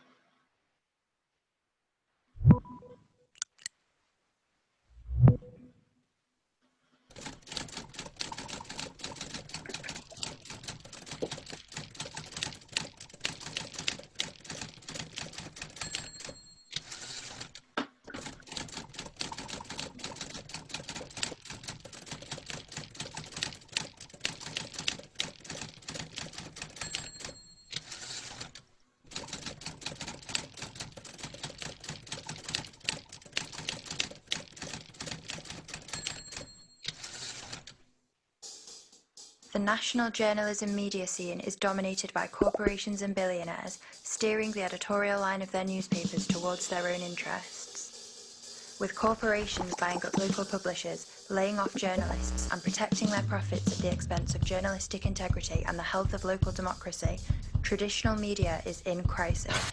The national journalism media scene is dominated by corporations and billionaires, steering the editorial line of their newspapers towards their own interests. With corporations buying up local publishers, laying off journalists, and protecting their profits at the expense of journalistic integrity and the health of local democracy, traditional media is in crisis.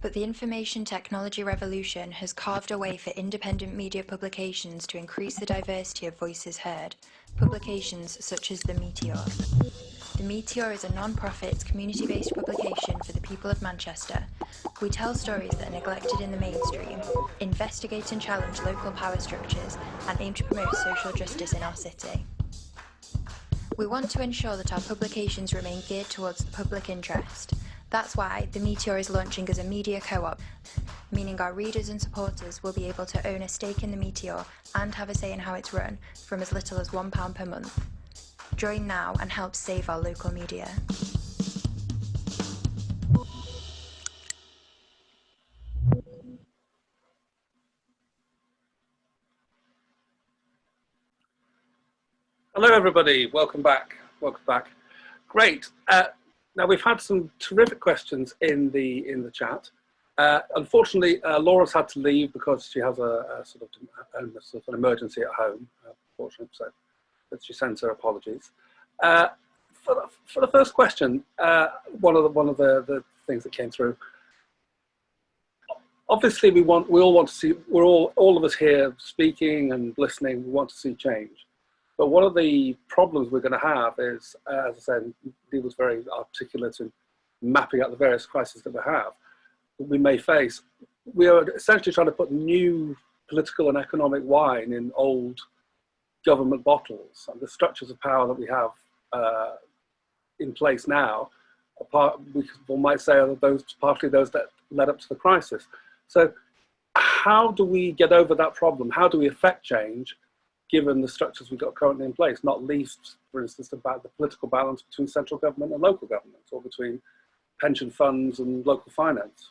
But the information technology revolution has carved a way for independent media publications to increase the diversity of voices heard, publications such as The Meteor. The Meteor is a non-profit, community-based publication for the people of Manchester. We tell stories that are neglected in the mainstream, investigate and challenge local power structures, and aim to promote social justice in our city. We want to ensure that our publications remain geared towards the public interest. That's why The Meteor is launching as a media co-op, meaning our readers and supporters will be able to own a stake in The Meteor and have a say in how it's run from as little as £1 per month. Join now and help save our local media. Hello, everybody. Welcome back. Welcome back. Great. Now we've had some terrific questions in the chat. Unfortunately, Laura's had to leave because she has a sort of an emergency at home. Unfortunately, so she sends her apologies. For the first question, one of the things that came through. obviously all of us here speaking and listening, we want to see change. But one of the problems we're going to have is, as I said, Neil was very articulate in mapping out the various crises that we may face. We are essentially trying to put new political and economic wine in old government bottles. And the structures of power that we have in place now, we might say, are partly those that led up to the crisis. So how do we get over that problem? How do we affect change given the structures we've got currently in place, not least, for instance, about the political balance between central government and local government, or between pension funds and local finance?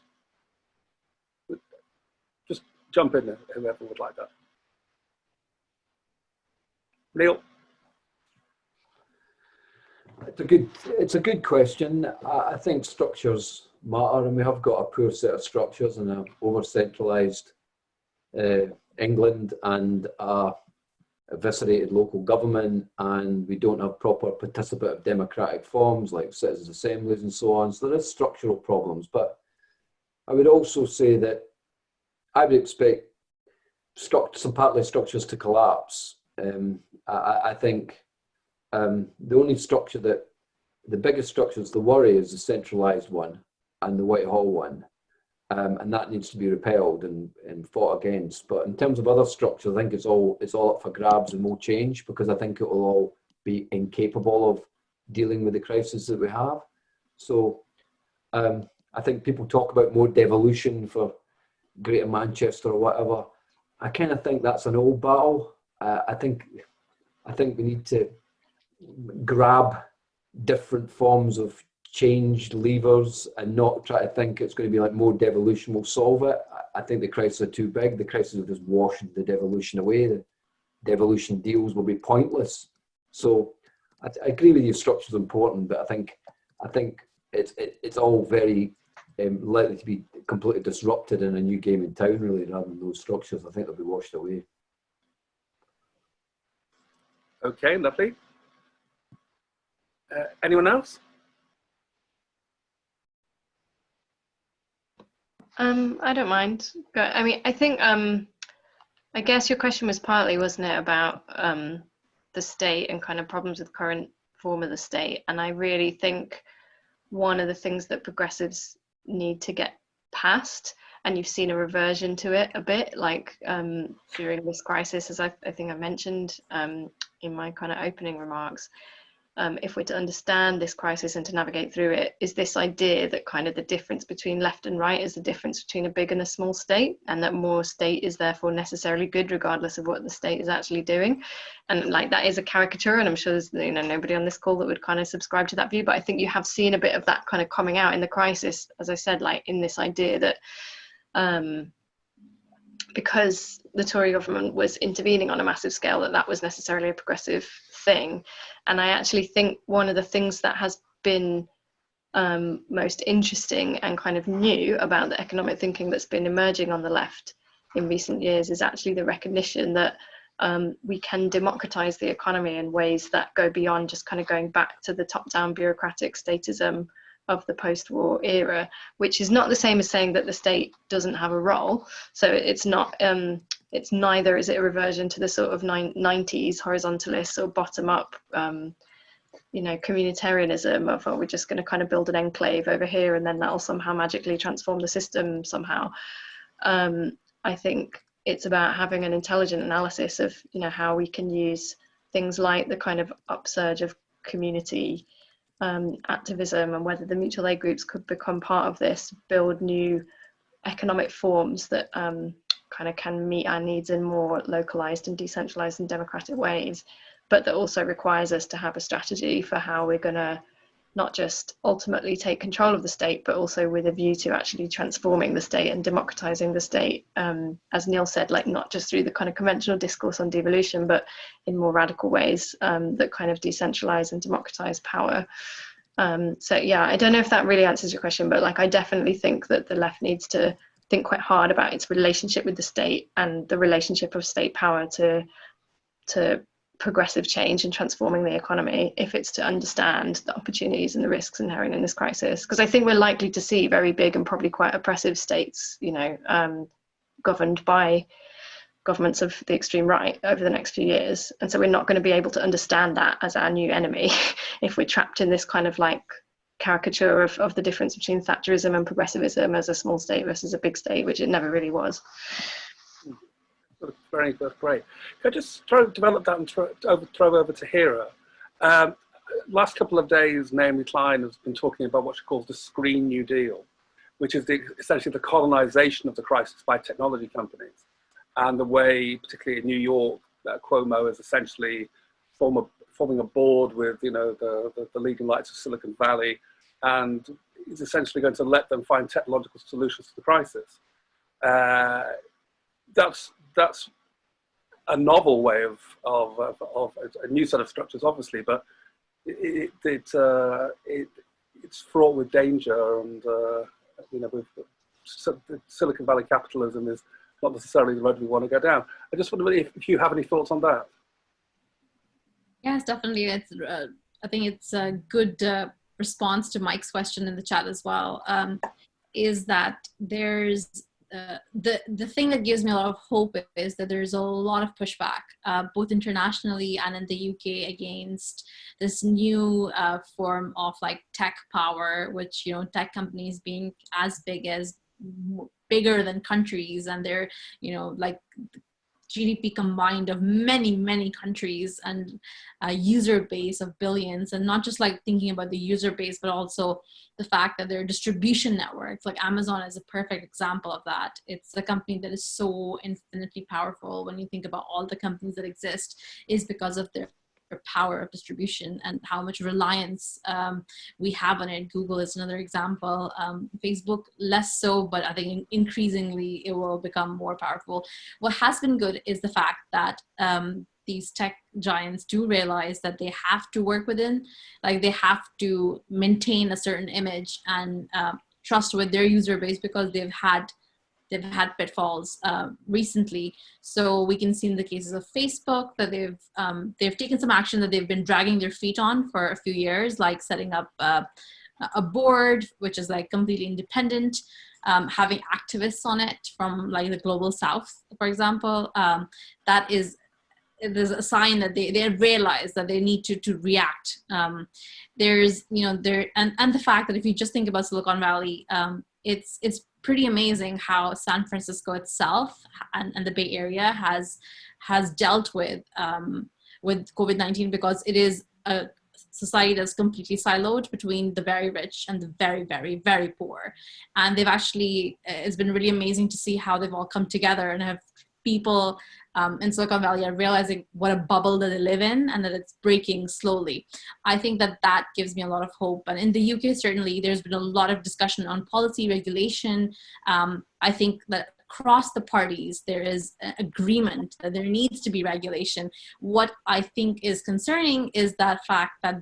Just jump in, whoever would like that. Neil? It's a good question. I think structures matter, and we have got a poor set of structures and an over-centralised England and a eviscerated local government, and we don't have proper participative democratic forms like citizens' assemblies and so on. So there is structural problems, but I would also say that I would expect some partly structures to collapse. I think the only structure the biggest structures, the worry is the centralised one and the Whitehall one. And that needs to be repelled and fought against. But in terms of other structures, I think it's all up for grabs and will change, because I think it will all be incapable of dealing with the crisis that we have. So I think people talk about more devolution for Greater Manchester or whatever. I kind of think that's an old battle. I think we need to grab different forms of changed levers and not try to think it's going to be like more devolution will solve it. I think the crises are too big. The crisis will just wash the devolution away. The devolution deals will be pointless. So I agree with you, structure is important, but I think it's all very likely to be completely disrupted in a new game in town, really, rather than those structures. I think they'll be washed away. Okay, lovely. Anyone else? I don't mind. I mean, I think, I guess your question was partly, wasn't it, about the state and kind of problems with current form of the state. And I really think one of the things that progressives need to get past, and you've seen a reversion to it a bit, like during this crisis, as I think I mentioned in my kind of opening remarks, if we're to understand this crisis and to navigate through it, is this idea that kind of the difference between left and right is the difference between a big and a small state, and that more state is therefore necessarily good regardless of what the state is actually doing. And like, that is a caricature, and I'm sure there's nobody on this call that would kind of subscribe to that view, but I think you have seen a bit of that kind of coming out in the crisis, as I said, like in this idea that because the Tory government was intervening on a massive scale, that was necessarily a progressive thing. And I actually think one of the things that has been most interesting and kind of new about the economic thinking that's been emerging on the left in recent years is actually the recognition that we can democratize the economy in ways that go beyond just kind of going back to the top-down bureaucratic statism of the post-war era, which is not the same as saying that the state doesn't have a role. So it's not, it's neither is it a reversion to the sort of 90s horizontalist or bottom-up, communitarianism of, oh, we're just going to kind of build an enclave over here and then that'll somehow magically transform the system somehow. I think it's about having an intelligent analysis of, how we can use things like the kind of upsurge of community activism, and whether the mutual aid groups could become part of this, build new economic forms that kind of can meet our needs in more localized and decentralized and democratic ways, but that also requires us to have a strategy for how we're going to not just ultimately take control of the state, but also with a view to actually transforming the state and democratizing the state, as Neil said, like not just through the kind of conventional discourse on devolution, but in more radical ways that kind of decentralize and democratize power. So yeah, I don't know if that really answers your question, but like I definitely think that the left needs to think quite hard about its relationship with the state and the relationship of state power to progressive change and transforming the economy if it's to understand the opportunities and the risks inherent in this crisis. Because I think we're likely to see very big and probably quite oppressive states, you know, governed by governments of the extreme right over the next few years. And so we're not going to be able to understand that as our new enemy if we're trapped in this kind of like caricature of the difference between Thatcherism and progressivism as a small state versus a big state, which it never really was. Very good, great. Can I just develop that and throw over to Hera? Last couple of days, Naomi Klein has been talking about what she calls the Green New Deal, which is essentially the colonization of the crisis by technology companies, and the way, particularly in New York, Cuomo is essentially forming a board with, you know, the leading lights of Silicon Valley, and is essentially going to let them find technological solutions to the crisis. That's a novel way of a new set of structures, obviously, but it's fraught with danger, and you know, with Silicon Valley capitalism is not necessarily the road we want to go down. I just wonder if you have any thoughts on that. Yes, definitely. It's I think it's a good response to Mike's question in the chat as well. Is that there's the thing that gives me a lot of hope is that there's a lot of pushback, both internationally and in the UK, against this new form of like tech power, which, you know, tech companies being as bigger than countries, and they're, you know, like GDP combined of many countries, and a user base of billions, and not just like thinking about the user base, but also the fact that there are distribution networks. Like Amazon is a perfect example of that. It's a company that is so infinitely powerful when you think about all the companies that exist, is because of their power of distribution and how much reliance we have on it. Google is another example. Facebook less so, but I think increasingly it will become more powerful. What has been good is the fact that these tech giants do realize that they have to work within, like they have to maintain a certain image and trust with their user base, because they've had pitfalls recently. So we can see in the cases of Facebook that they've taken some action that they've been dragging their feet on for a few years, like setting up a board which is like completely independent, having activists on it from like the global south, for example. There's a sign that they realize that they need to react. There's, you know, and the fact that if you just think about Silicon Valley, it's pretty amazing how San Francisco itself and the Bay Area has dealt with COVID-19, because it is a society that's completely siloed between the very rich and the very poor. And they've actually, it's been really amazing to see how they've all come together and have people in Silicon Valley are realizing what a bubble that they live in, and that it's breaking slowly. I think that gives me a lot of hope. And in the UK, certainly, there's been a lot of discussion on policy regulation. I think that across the parties, there is agreement that there needs to be regulation. What I think is concerning is that fact that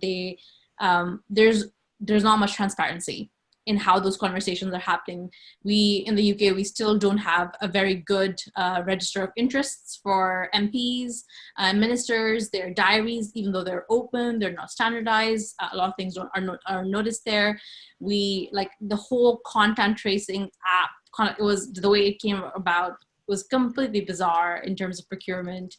there's not much transparency in how those conversations are happening. We, in the UK, we still don't have a very good register of interests for MPs and ministers. Their diaries, even though they're open, they're not standardized. A lot of things are noticed there. We, like the whole content tracing app, it was the way it came about was completely bizarre in terms of procurement.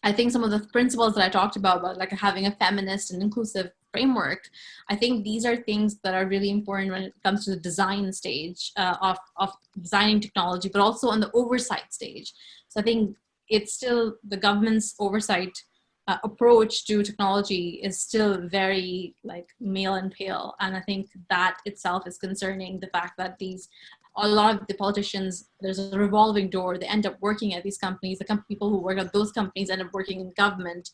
I think some of the principles that I talked about like having a feminist and inclusive framework, I think these are things that are really important when it comes to the design stage of designing technology, but also on the oversight stage. So I think it's still the government's oversight approach to technology is still very like male and pale. And I think that itself is concerning, the fact that a lot of the politicians, there's a revolving door. They end up working at these companies. The people who work at those companies end up working in government,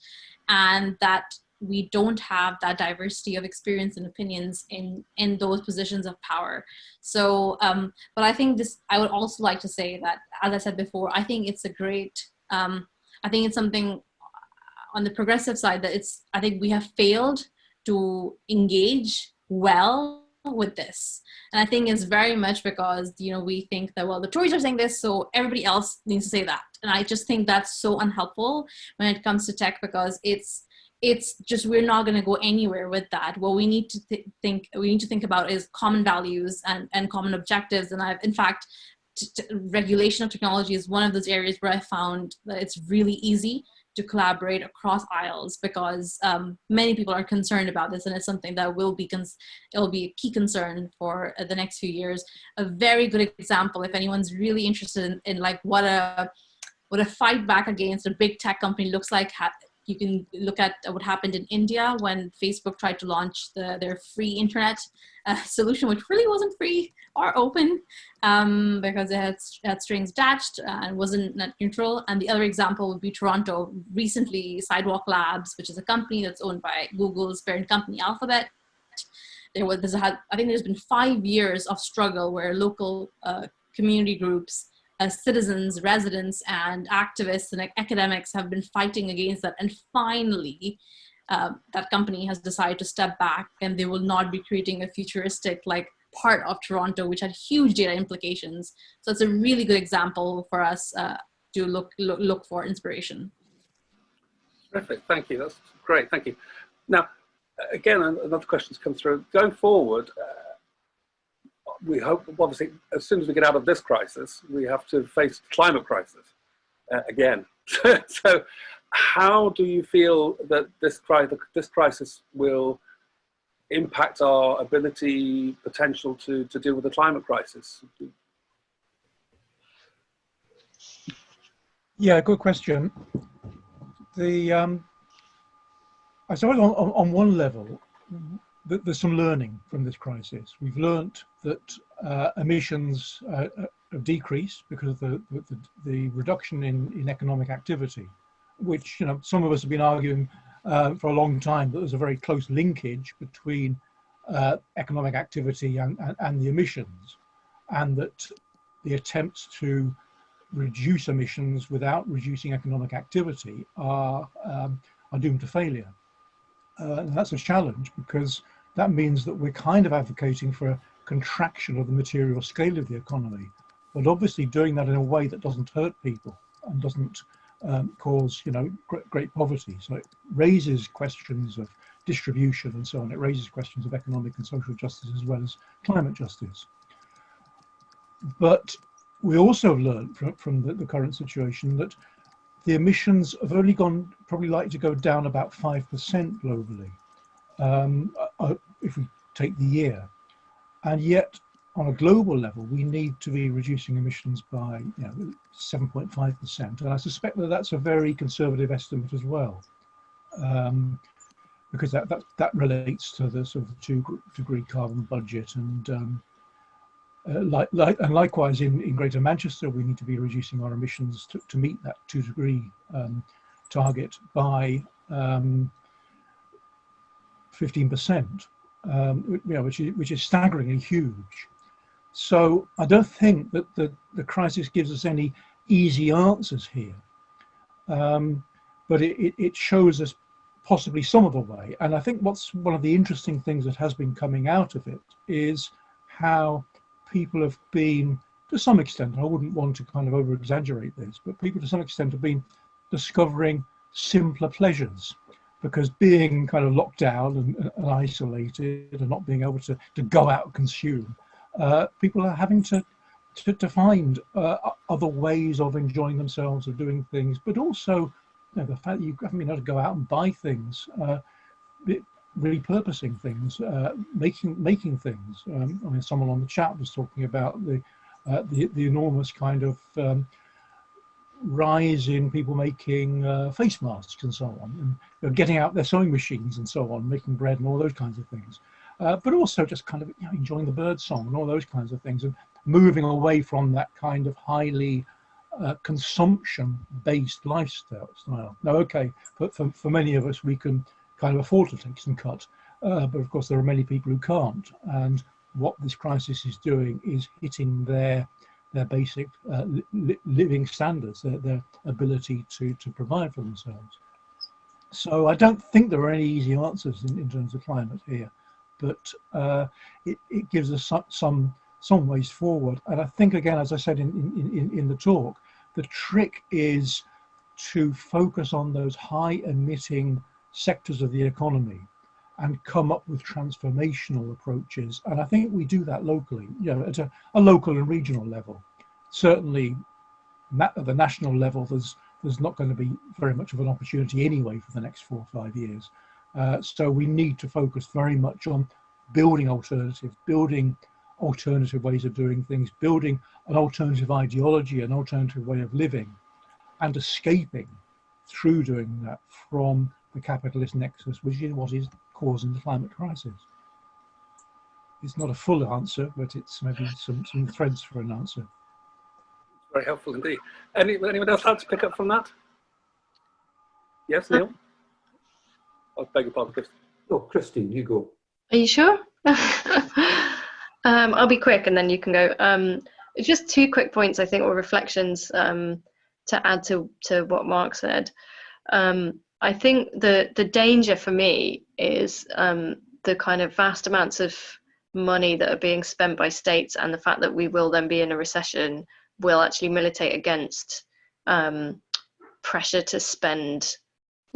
and that we don't have that diversity of experience and opinions in those positions of power. So, but I think I would also like to say that, as I said before, I think it's a great, I think it's something on the progressive side that I think we have failed to engage well with this. And I think it's very much because, you know, we think that, well, the Tories are saying this, so everybody else needs to say that. And I just think that's so unhelpful when it comes to tech, because it's just, we're not going to go anywhere with that. What we need to think about is common values and common objectives. And I've, in fact, regulation of technology is one of those areas where I found that it's really easy to collaborate across aisles, because many people are concerned about this, and it's something that will be it'll be a key concern for the next few years. A very good example, if anyone's really interested in like what a fight back against a big tech company looks like, you can look at what happened in India when Facebook tried to launch their free internet solution, which really wasn't free or open, because it had strings attached and wasn't net neutral. And the other example would be Toronto. Recently, Sidewalk Labs, which is a company that's owned by Google's parent company, Alphabet. I think there's been 5 years of struggle where local community groups, citizens, residents, and activists and academics have been fighting against that. And finally, that company has decided to step back, and they will not be creating a futuristic like part of Toronto, which had huge data implications. So it's a really good example for us to look for inspiration. Terrific, thank you. That's great, thank you. Now, again, another question's come through. Going forward, we hope, obviously, as soon as we get out of this crisis, we have to face the climate crisis again. So how do you feel that this crisis will impact our ability, potential to deal with the climate crisis? Yeah, good question. I suppose on one level, there's some learning from this crisis. We've learnt that emissions have decreased because of the reduction in economic activity, which, you know, some of us have been arguing for a long time that there's a very close linkage between economic activity and the emissions, and that the attempts to reduce emissions without reducing economic activity are doomed to failure. And that's a challenge, because that means that we're kind of advocating for a contraction of the material scale of the economy, but obviously doing that in a way that doesn't hurt people and doesn't cause, you know, great poverty. So it raises questions of distribution and so on. It raises questions of economic and social justice as well as climate justice. But we also have learned from the current situation that the emissions have only probably likely to go down about 5% globally, if we take the year. And yet, on a global level, we need to be reducing emissions by 7.5%. And I suspect that that's a very conservative estimate as well, because that relates to the sort of 2-degree carbon budget. And likewise, in Greater Manchester, we need to be reducing our emissions to meet that 2-degree target by 15%, which is staggeringly huge. So I don't think that the crisis gives us any easy answers here, but it shows us possibly some of the way. And I think what's one of the interesting things that has been coming out of it is how people have been, to some extent, I wouldn't want to kind of over exaggerate this, but people to some extent have been discovering simpler pleasures, because being kind of locked down and isolated and not being able to go out and consume, people are having to find other ways of enjoying themselves, of doing things, but also, you know, the fact that you haven't been able to go out and buy things, repurposing things, making things. I mean, someone on the chat was talking about the enormous kind of rise in people making face masks and so on, and you know, getting out their sewing machines and so on, making bread and all those kinds of things. But also just kind of, you know, enjoying the bird song and all those kinds of things, and moving away from that kind of highly consumption-based lifestyle. Now, okay, for many of us, we can kind of afford to take some cut, but of course there are many people who can't. And what this crisis is doing is hitting their basic living standards, their ability to provide for themselves. So I don't think there are any easy answers in terms of climate here. but it gives us some ways forward. And I think, again, as I said in the talk, the trick is to focus on those high emitting sectors of the economy and come up with transformational approaches. And I think we do that locally, at a local and regional level. Certainly at the national level, there's not going to be very much of an opportunity anyway for the next 4 or 5 years. So we need to focus very much on building alternatives, building alternative ways of doing things, building an alternative ideology, an alternative way of living, and escaping through doing that from the capitalist nexus, which is what is causing the climate crisis. It's not a full answer, but it's maybe some threads for an answer. Very helpful indeed. Anyone else like to pick up from that? Yes, Neil? I beg your pardon, Christine. Oh, Christine, you go. Are you sure? I'll be quick and then you can go. Just 2 quick points, I think, or reflections to add to what Mark said. I think the danger for me is the kind of vast amounts of money that are being spent by states, and the fact that we will then be in a recession will actually militate against pressure to spend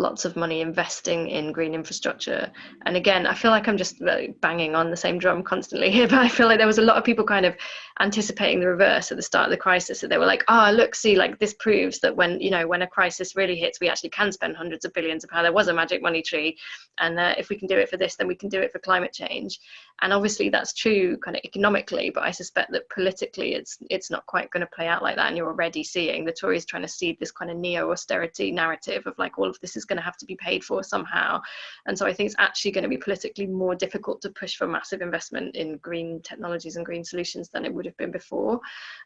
lots of money investing in green infrastructure. And again, I feel like I'm just banging on the same drum constantly here, but I feel like there was a lot of people kind of anticipating the reverse at the start of the crisis. So they were like, look, see, like this proves that when a crisis really hits, we actually can spend hundreds of billions of pounds. There was a magic money tree. And if we can do it for this, then we can do it for climate change. And obviously that's true kind of economically, but I suspect that politically it's not quite going to play out like that. And you're already seeing the Tories trying to seed this kind of neo-austerity narrative of like all of this is going to have to be paid for somehow. And so I think it's actually going to be politically more difficult to push for massive investment in green technologies and green solutions than it would have been before.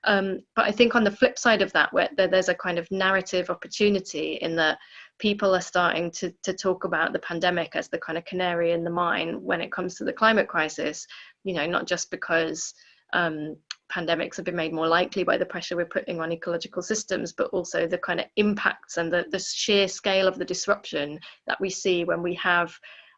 But I think on the flip side of that, where there's a kind of narrative opportunity in that people are starting to talk about the pandemic as the kind of canary in the mine when it comes to the climate crisis, not just because pandemics have been made more likely by the pressure we're putting on ecological systems, but also the kind of impacts and the sheer scale of the disruption that we see when we have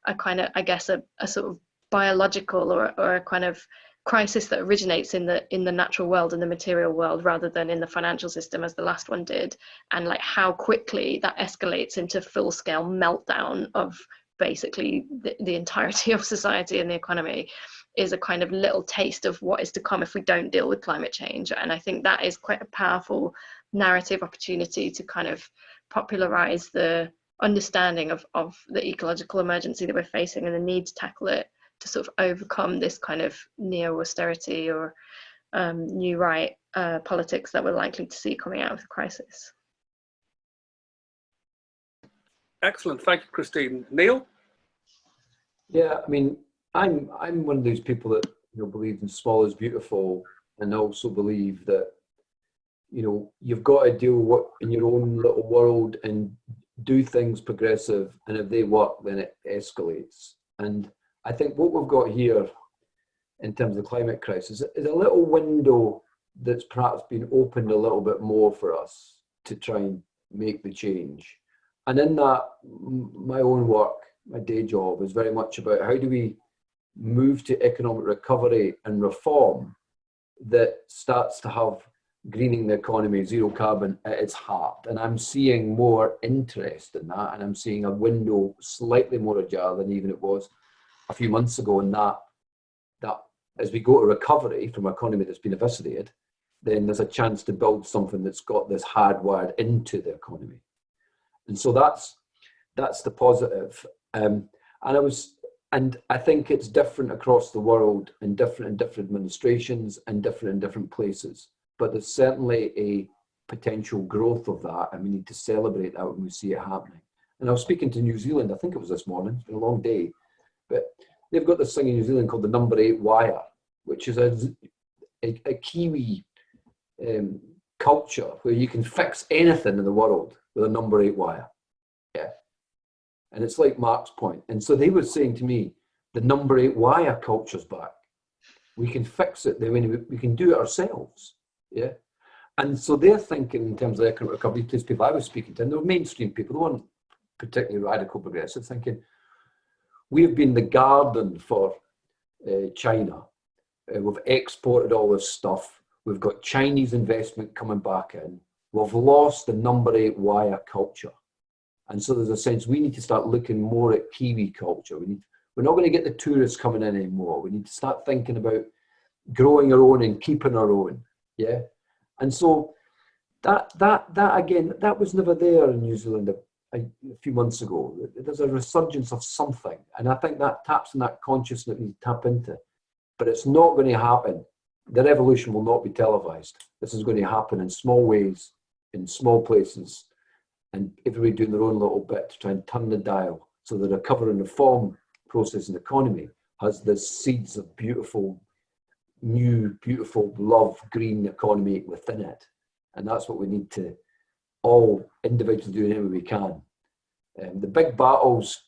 a kind of, I guess, a sort of biological or a kind of crisis that originates in the natural world and the material world rather than in the financial system as the last one did, and like how quickly that escalates into full-scale meltdown of basically the entirety of society and the economy is a kind of little taste of what is to come if we don't deal with climate change. And I think that is quite a powerful narrative opportunity to kind of popularize the understanding of the ecological emergency that we're facing and the need to tackle it, to sort of overcome this kind of neo-austerity or new right politics that we're likely to see coming out of the crisis. Excellent, thank you, Christine. Neil? Yeah, I mean, I'm one of those people that believe in small is beautiful, and also believe that you've got to deal in your own little world and do things progressive, and if they work, then it escalates. And I think what we've got here in terms of the climate crisis is a little window that's perhaps been opened a little bit more for us to try and make the change. And in that, my own work, my day job is very much about how do we move to economic recovery and reform that starts to have greening the economy, zero carbon at its heart. And I'm seeing more interest in that, and I'm seeing a window slightly more ajar than even it was a few months ago, in that as we go to recovery from an economy that's been eviscerated, then there's a chance to build something that's got this hardwired into the economy. And so that's the positive. And I think it's different across the world and different in different administrations and different in different places. But there's certainly a potential growth of that, and we need to celebrate that when we see it happening. And I was speaking to New Zealand, I think it was this morning, it's been a long day, but they've got this thing in New Zealand called the number 8 wire, which is a Kiwi culture where you can fix anything in the world with a number 8 wire. Yeah. And it's like Mark's point. And so they were saying to me, the number 8 wire culture's back. We can fix it. I mean, we can do it ourselves. Yeah. And so they're thinking in terms of economic recovery. These people I was speaking to, and they were mainstream people, they weren't particularly radical progressive, thinking, we've been the garden for China. We've exported all this stuff. We've got Chinese investment coming back in. We've lost the number 8 wire culture. And so there's a sense we need to start looking more at Kiwi culture. We're not going to get the tourists coming in anymore. We need to start thinking about growing our own and keeping our own. Yeah. And so that again, that was never there in New Zealand a few months ago. There's a resurgence of something. And I think that taps in that consciousness that we tap into. But it's not going to happen. The revolution will not be televised. This is going to happen in small ways, in small places, and everybody doing their own little bit to try and turn the dial. So the recovery and reform process in the economy has the seeds of beautiful, new, beautiful, love, green economy within it. And that's what we need to all individually do any way we can. The big battles,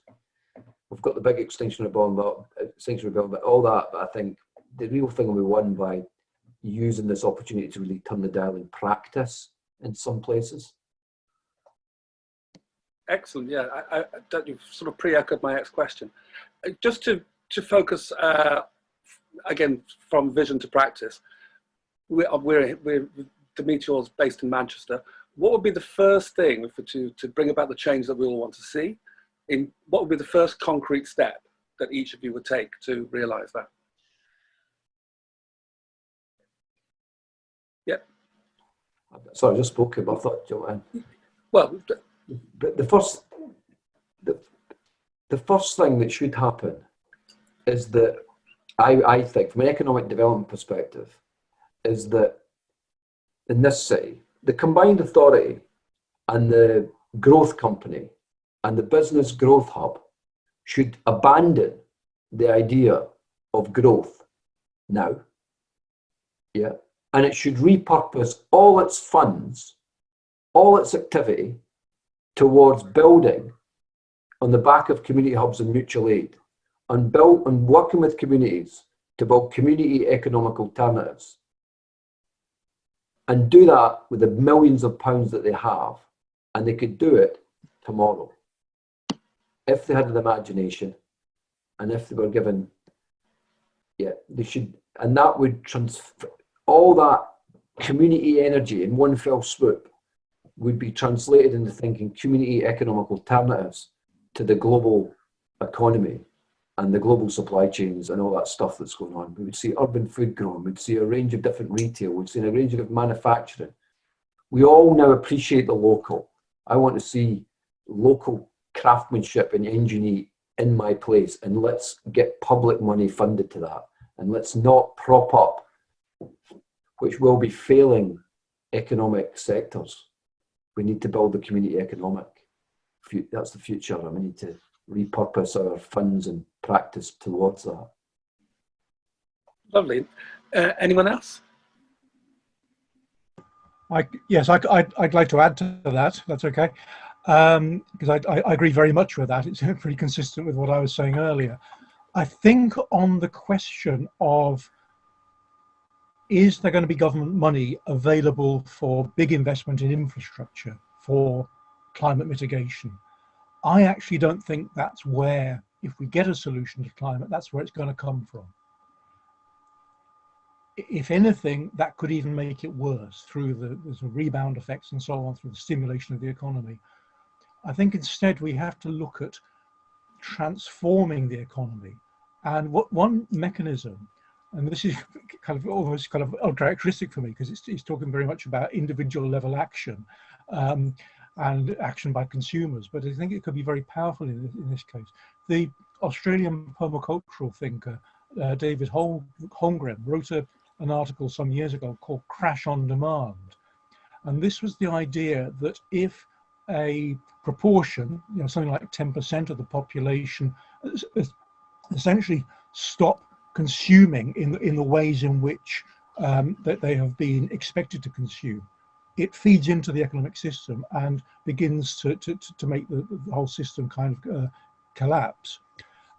we've got the big Extinction Rebellion, but all that, but I think the real thing will be won by using this opportunity to really turn the dial in practice in some places. Excellent. Yeah, you've sort of pre-echoed my next question. Just to focus again from vision to practice. The Meteor's based in Manchester. What would be the first thing to bring about the change that we all want to see? What would be the first concrete step that each of you would take to realise that? Yep. Sorry, I just spoke about. I thought, Joanne. Well, but the first thing that should happen is that I think, from an economic development perspective, is that in this city, the combined authority and the growth company and the business growth hub should abandon the idea of growth now. Yeah. And it should repurpose all its funds, all its activity towards building on the back of community hubs and mutual aid, and working with communities to build community economic alternatives, and do that with the millions of pounds that they have, and they could do it tomorrow if they had an imagination and if they were given, they should, and that would transfer all that community energy in one fell swoop would be translated into thinking community economic alternatives to the global economy and the global supply chains and all that stuff that's going on. We would see urban food growing, we'd see a range of different retail, we'd see a range of manufacturing. We all now appreciate the local. I want to see local craftsmanship and engineering in my place, and let's get public money funded to that. And let's not prop up, which will be failing economic sectors. We need to build the community economic. That's the future, and we need to repurpose our funds and practice towards that. Lovely. Anyone else? Yes, I'd like to add to that. That's okay, because I agree very much with that. It's pretty consistent with what I was saying earlier. I think on the question of, is there going to be government money available for big investment in infrastructure for climate mitigation? I actually don't think that's where, if we get a solution to climate, that's where it's going to come from. If anything, that could even make it worse through there's a rebound effects and so on through the stimulation of the economy. I think instead we have to look at transforming the economy. And one mechanism, and this is kind of almost kind of uncharacteristic for me because it's talking very much about individual level action and action by consumers, but I think it could be very powerful in this case. The Australian permacultural thinker, David Haworth wrote an article some years ago called Crash on Demand. And this was the idea that if a proportion, something like 10% of the population essentially stop consuming in the ways in which that they have been expected to consume, it feeds into the economic system and begins to make the whole system kind of collapse.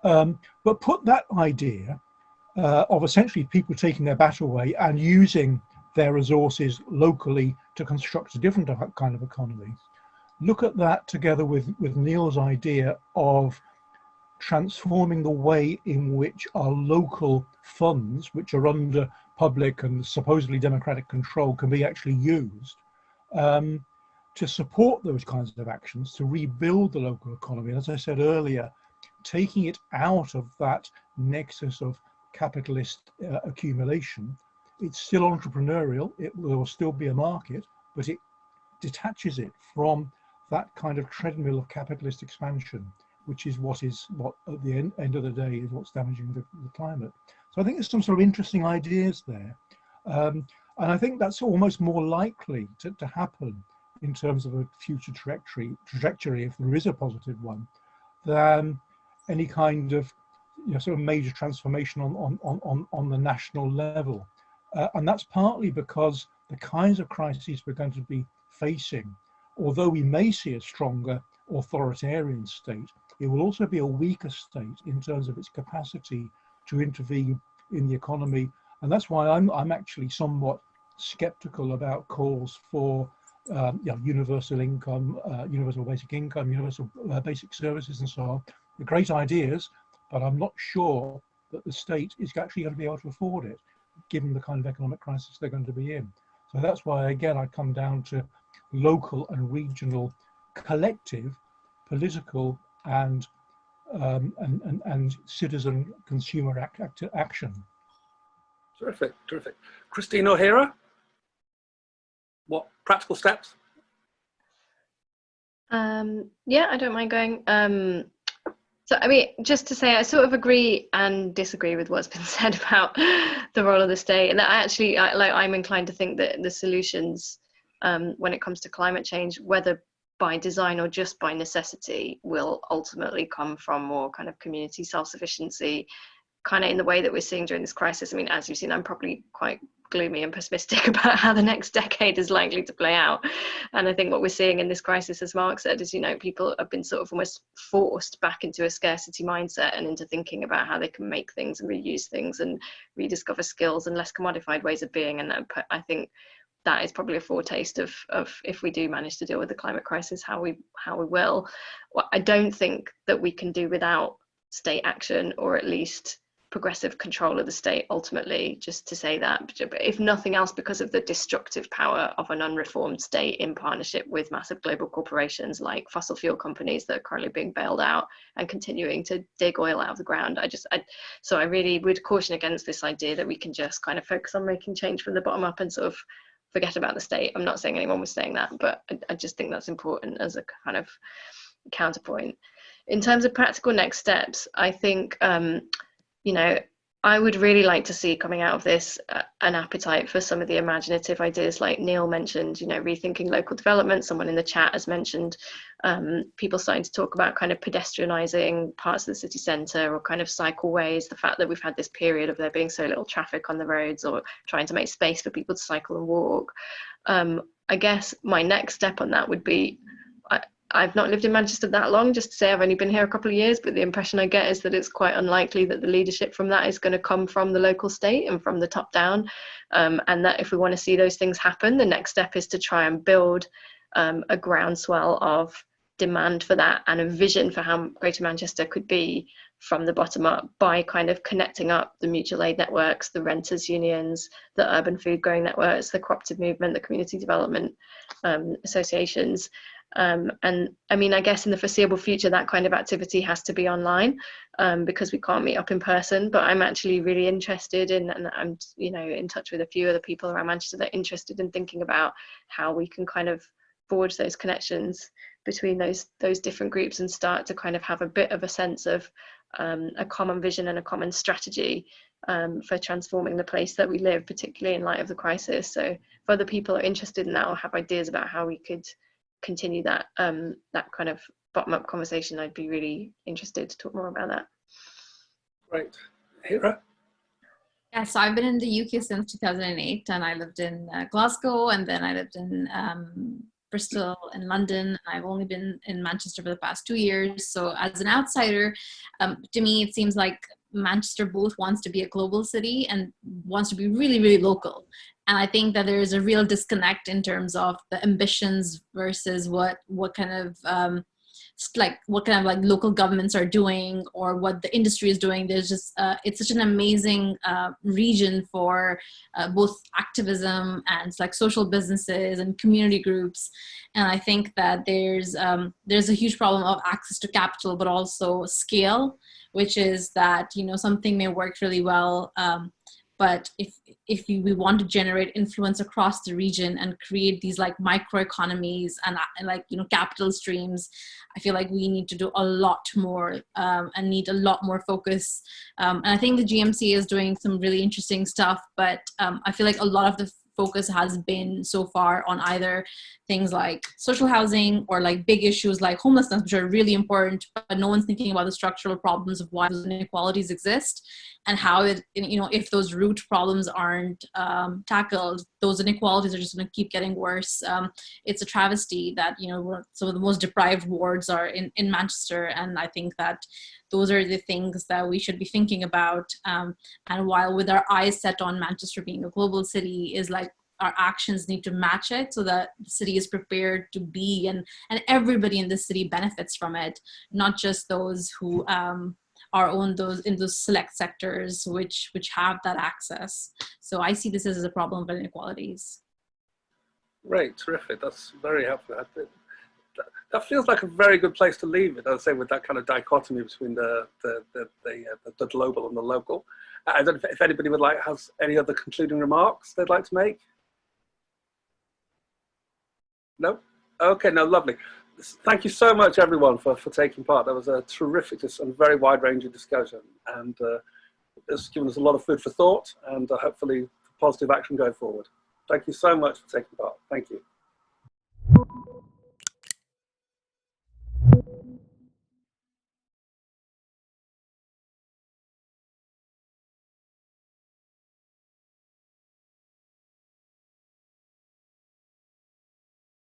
But put that idea of essentially people taking their bat away and using their resources locally to construct a different kind of economy. Look at that together with Neil's idea of transforming the way in which our local funds, which are under public and supposedly democratic control, can be actually used to support those kinds of actions, to rebuild the local economy. And as I said earlier, taking it out of that nexus of capitalist accumulation. It's still entrepreneurial, there will still be a market, but it detaches it from that kind of treadmill of capitalist expansion, which is what at the end of the day is what's damaging the climate. So I think there's some sort of interesting ideas there. And I think that's almost more likely to happen in terms of a future trajectory, if there is a positive one, than any kind of sort of major transformation on the national level. And that's partly because the kinds of crises we're going to be facing, although we may see a stronger authoritarian state, it will also be a weaker state in terms of its capacity to intervene in the economy. And that's why I'm actually somewhat skeptical about calls for universal income, universal basic income, universal basic services and so on. They're great ideas, but I'm not sure that the state is actually going to be able to afford it, given the kind of economic crisis they're going to be in. So that's why, again, I come down to local and regional collective political and citizen consumer action. Terrific, terrific. Christine O'Hara, what practical steps? Yeah, I don't mind going. So, I mean, just to say, I sort of agree and disagree with what's been said about the role of the state. And I'm inclined to think that the solutions when it comes to climate change, whether by design or just by necessity, will ultimately come from more kind of community self-sufficiency, kind of in the way that we're seeing during this crisis. I mean, as you've seen, I'm probably quite gloomy and pessimistic about how the next decade is likely to play out. And I think what we're seeing in this crisis, as Mark said, is, people have been sort of almost forced back into a scarcity mindset and into thinking about how they can make things and reuse things and rediscover skills and less commodified ways of being. And I think that is probably a foretaste of if we do manage to deal with the climate crisis, how we will. Well, I don't think that we can do without state action, or at least progressive control of the state ultimately, just to say that. But if nothing else, because of the destructive power of an unreformed state in partnership with massive global corporations like fossil fuel companies that are currently being bailed out and continuing to dig oil out of the ground. So I really would caution against this idea that we can just kind of focus on making change from the bottom up and sort of forget about the state. I'm not saying anyone was saying that, but I just think that's important as a kind of counterpoint. In terms of practical next steps, I think I would really like to see coming out of this an appetite for some of the imaginative ideas like Neil mentioned, rethinking local development. Someone in the chat has mentioned people starting to talk about kind of pedestrianising parts of the city centre, or kind of cycleways, the fact that we've had this period of there being so little traffic on the roads, or trying to make space for people to cycle and walk. I guess my next step on that would be, I've not lived in Manchester that long, just to say I've only been here a couple of years, but the impression I get is that it's quite unlikely that the leadership from that is going to come from the local state and from the top down, and that if we want to see those things happen, the next step is to try and build a groundswell of demand for that and a vision for how Greater Manchester could be from the bottom up, by kind of connecting up the mutual aid networks, the renters unions, the urban food growing networks, the cooperative movement, the community development associations. And I mean, I guess in the foreseeable future, that kind of activity has to be online because we can't meet up in person. But I'm actually really interested in, and I'm in touch with a few other people around Manchester that are interested in thinking about how we can kind of forge those connections between those different groups and start to kind of have a bit of a sense of a common vision and a common strategy for transforming the place that we live, particularly in light of the crisis. So if other people are interested in that or have ideas about how we could continue that that kind of bottom-up conversation, I'd be really interested to talk more about that. Great. Hira? Yeah, so I've been in the UK since 2008, and I lived in Glasgow, and then I lived in Bristol and London. I've only been in Manchester for the past 2 years. So as an outsider, to me, it seems like Manchester both wants to be a global city and wants to be really, really local. And I think that there is a real disconnect in terms of the ambitions versus what kind of like what kind of like local governments are doing or what the industry is doing. There's just it's such an amazing region for both activism and like social businesses and community groups. And I think that there's a huge problem of access to capital, but also scale, which is that, you know, something may work really well, but if we want to generate influence across the region and create these like microeconomies and like, you know, capital streams, I feel like we need to do a lot more and need a lot more focus. And I think the GMC is doing some really interesting stuff, but I feel like a lot of the focus has been so far on either things like social housing or like big issues like homelessness, which are really important, but no one's thinking about the structural problems of why those inequalities exist and how it, you know, if those root problems aren't tackled, those inequalities are just going to keep getting worse. It's a travesty that, you know, some of the most deprived wards are in Manchester, and I think that those are the things that we should be thinking about. And while with our eyes set on Manchester being a global city, is like our actions need to match it so that the city is prepared to be, and everybody in the city benefits from it, not just those who are on those in those select sectors which have that access. So I see this as a problem of inequalities. Great, terrific. That's very helpful. That feels like a very good place to leave it, I'd say, with that kind of dichotomy between the global and the local. I don't know if anybody would like, has any other concluding remarks they'd like to make? No? Okay, no, lovely. Thank you so much, everyone, for taking part. That was a terrific and very wide-ranging discussion, and it's given us a lot of food for thought and hopefully positive action going forward. Thank you so much for taking part. Thank you.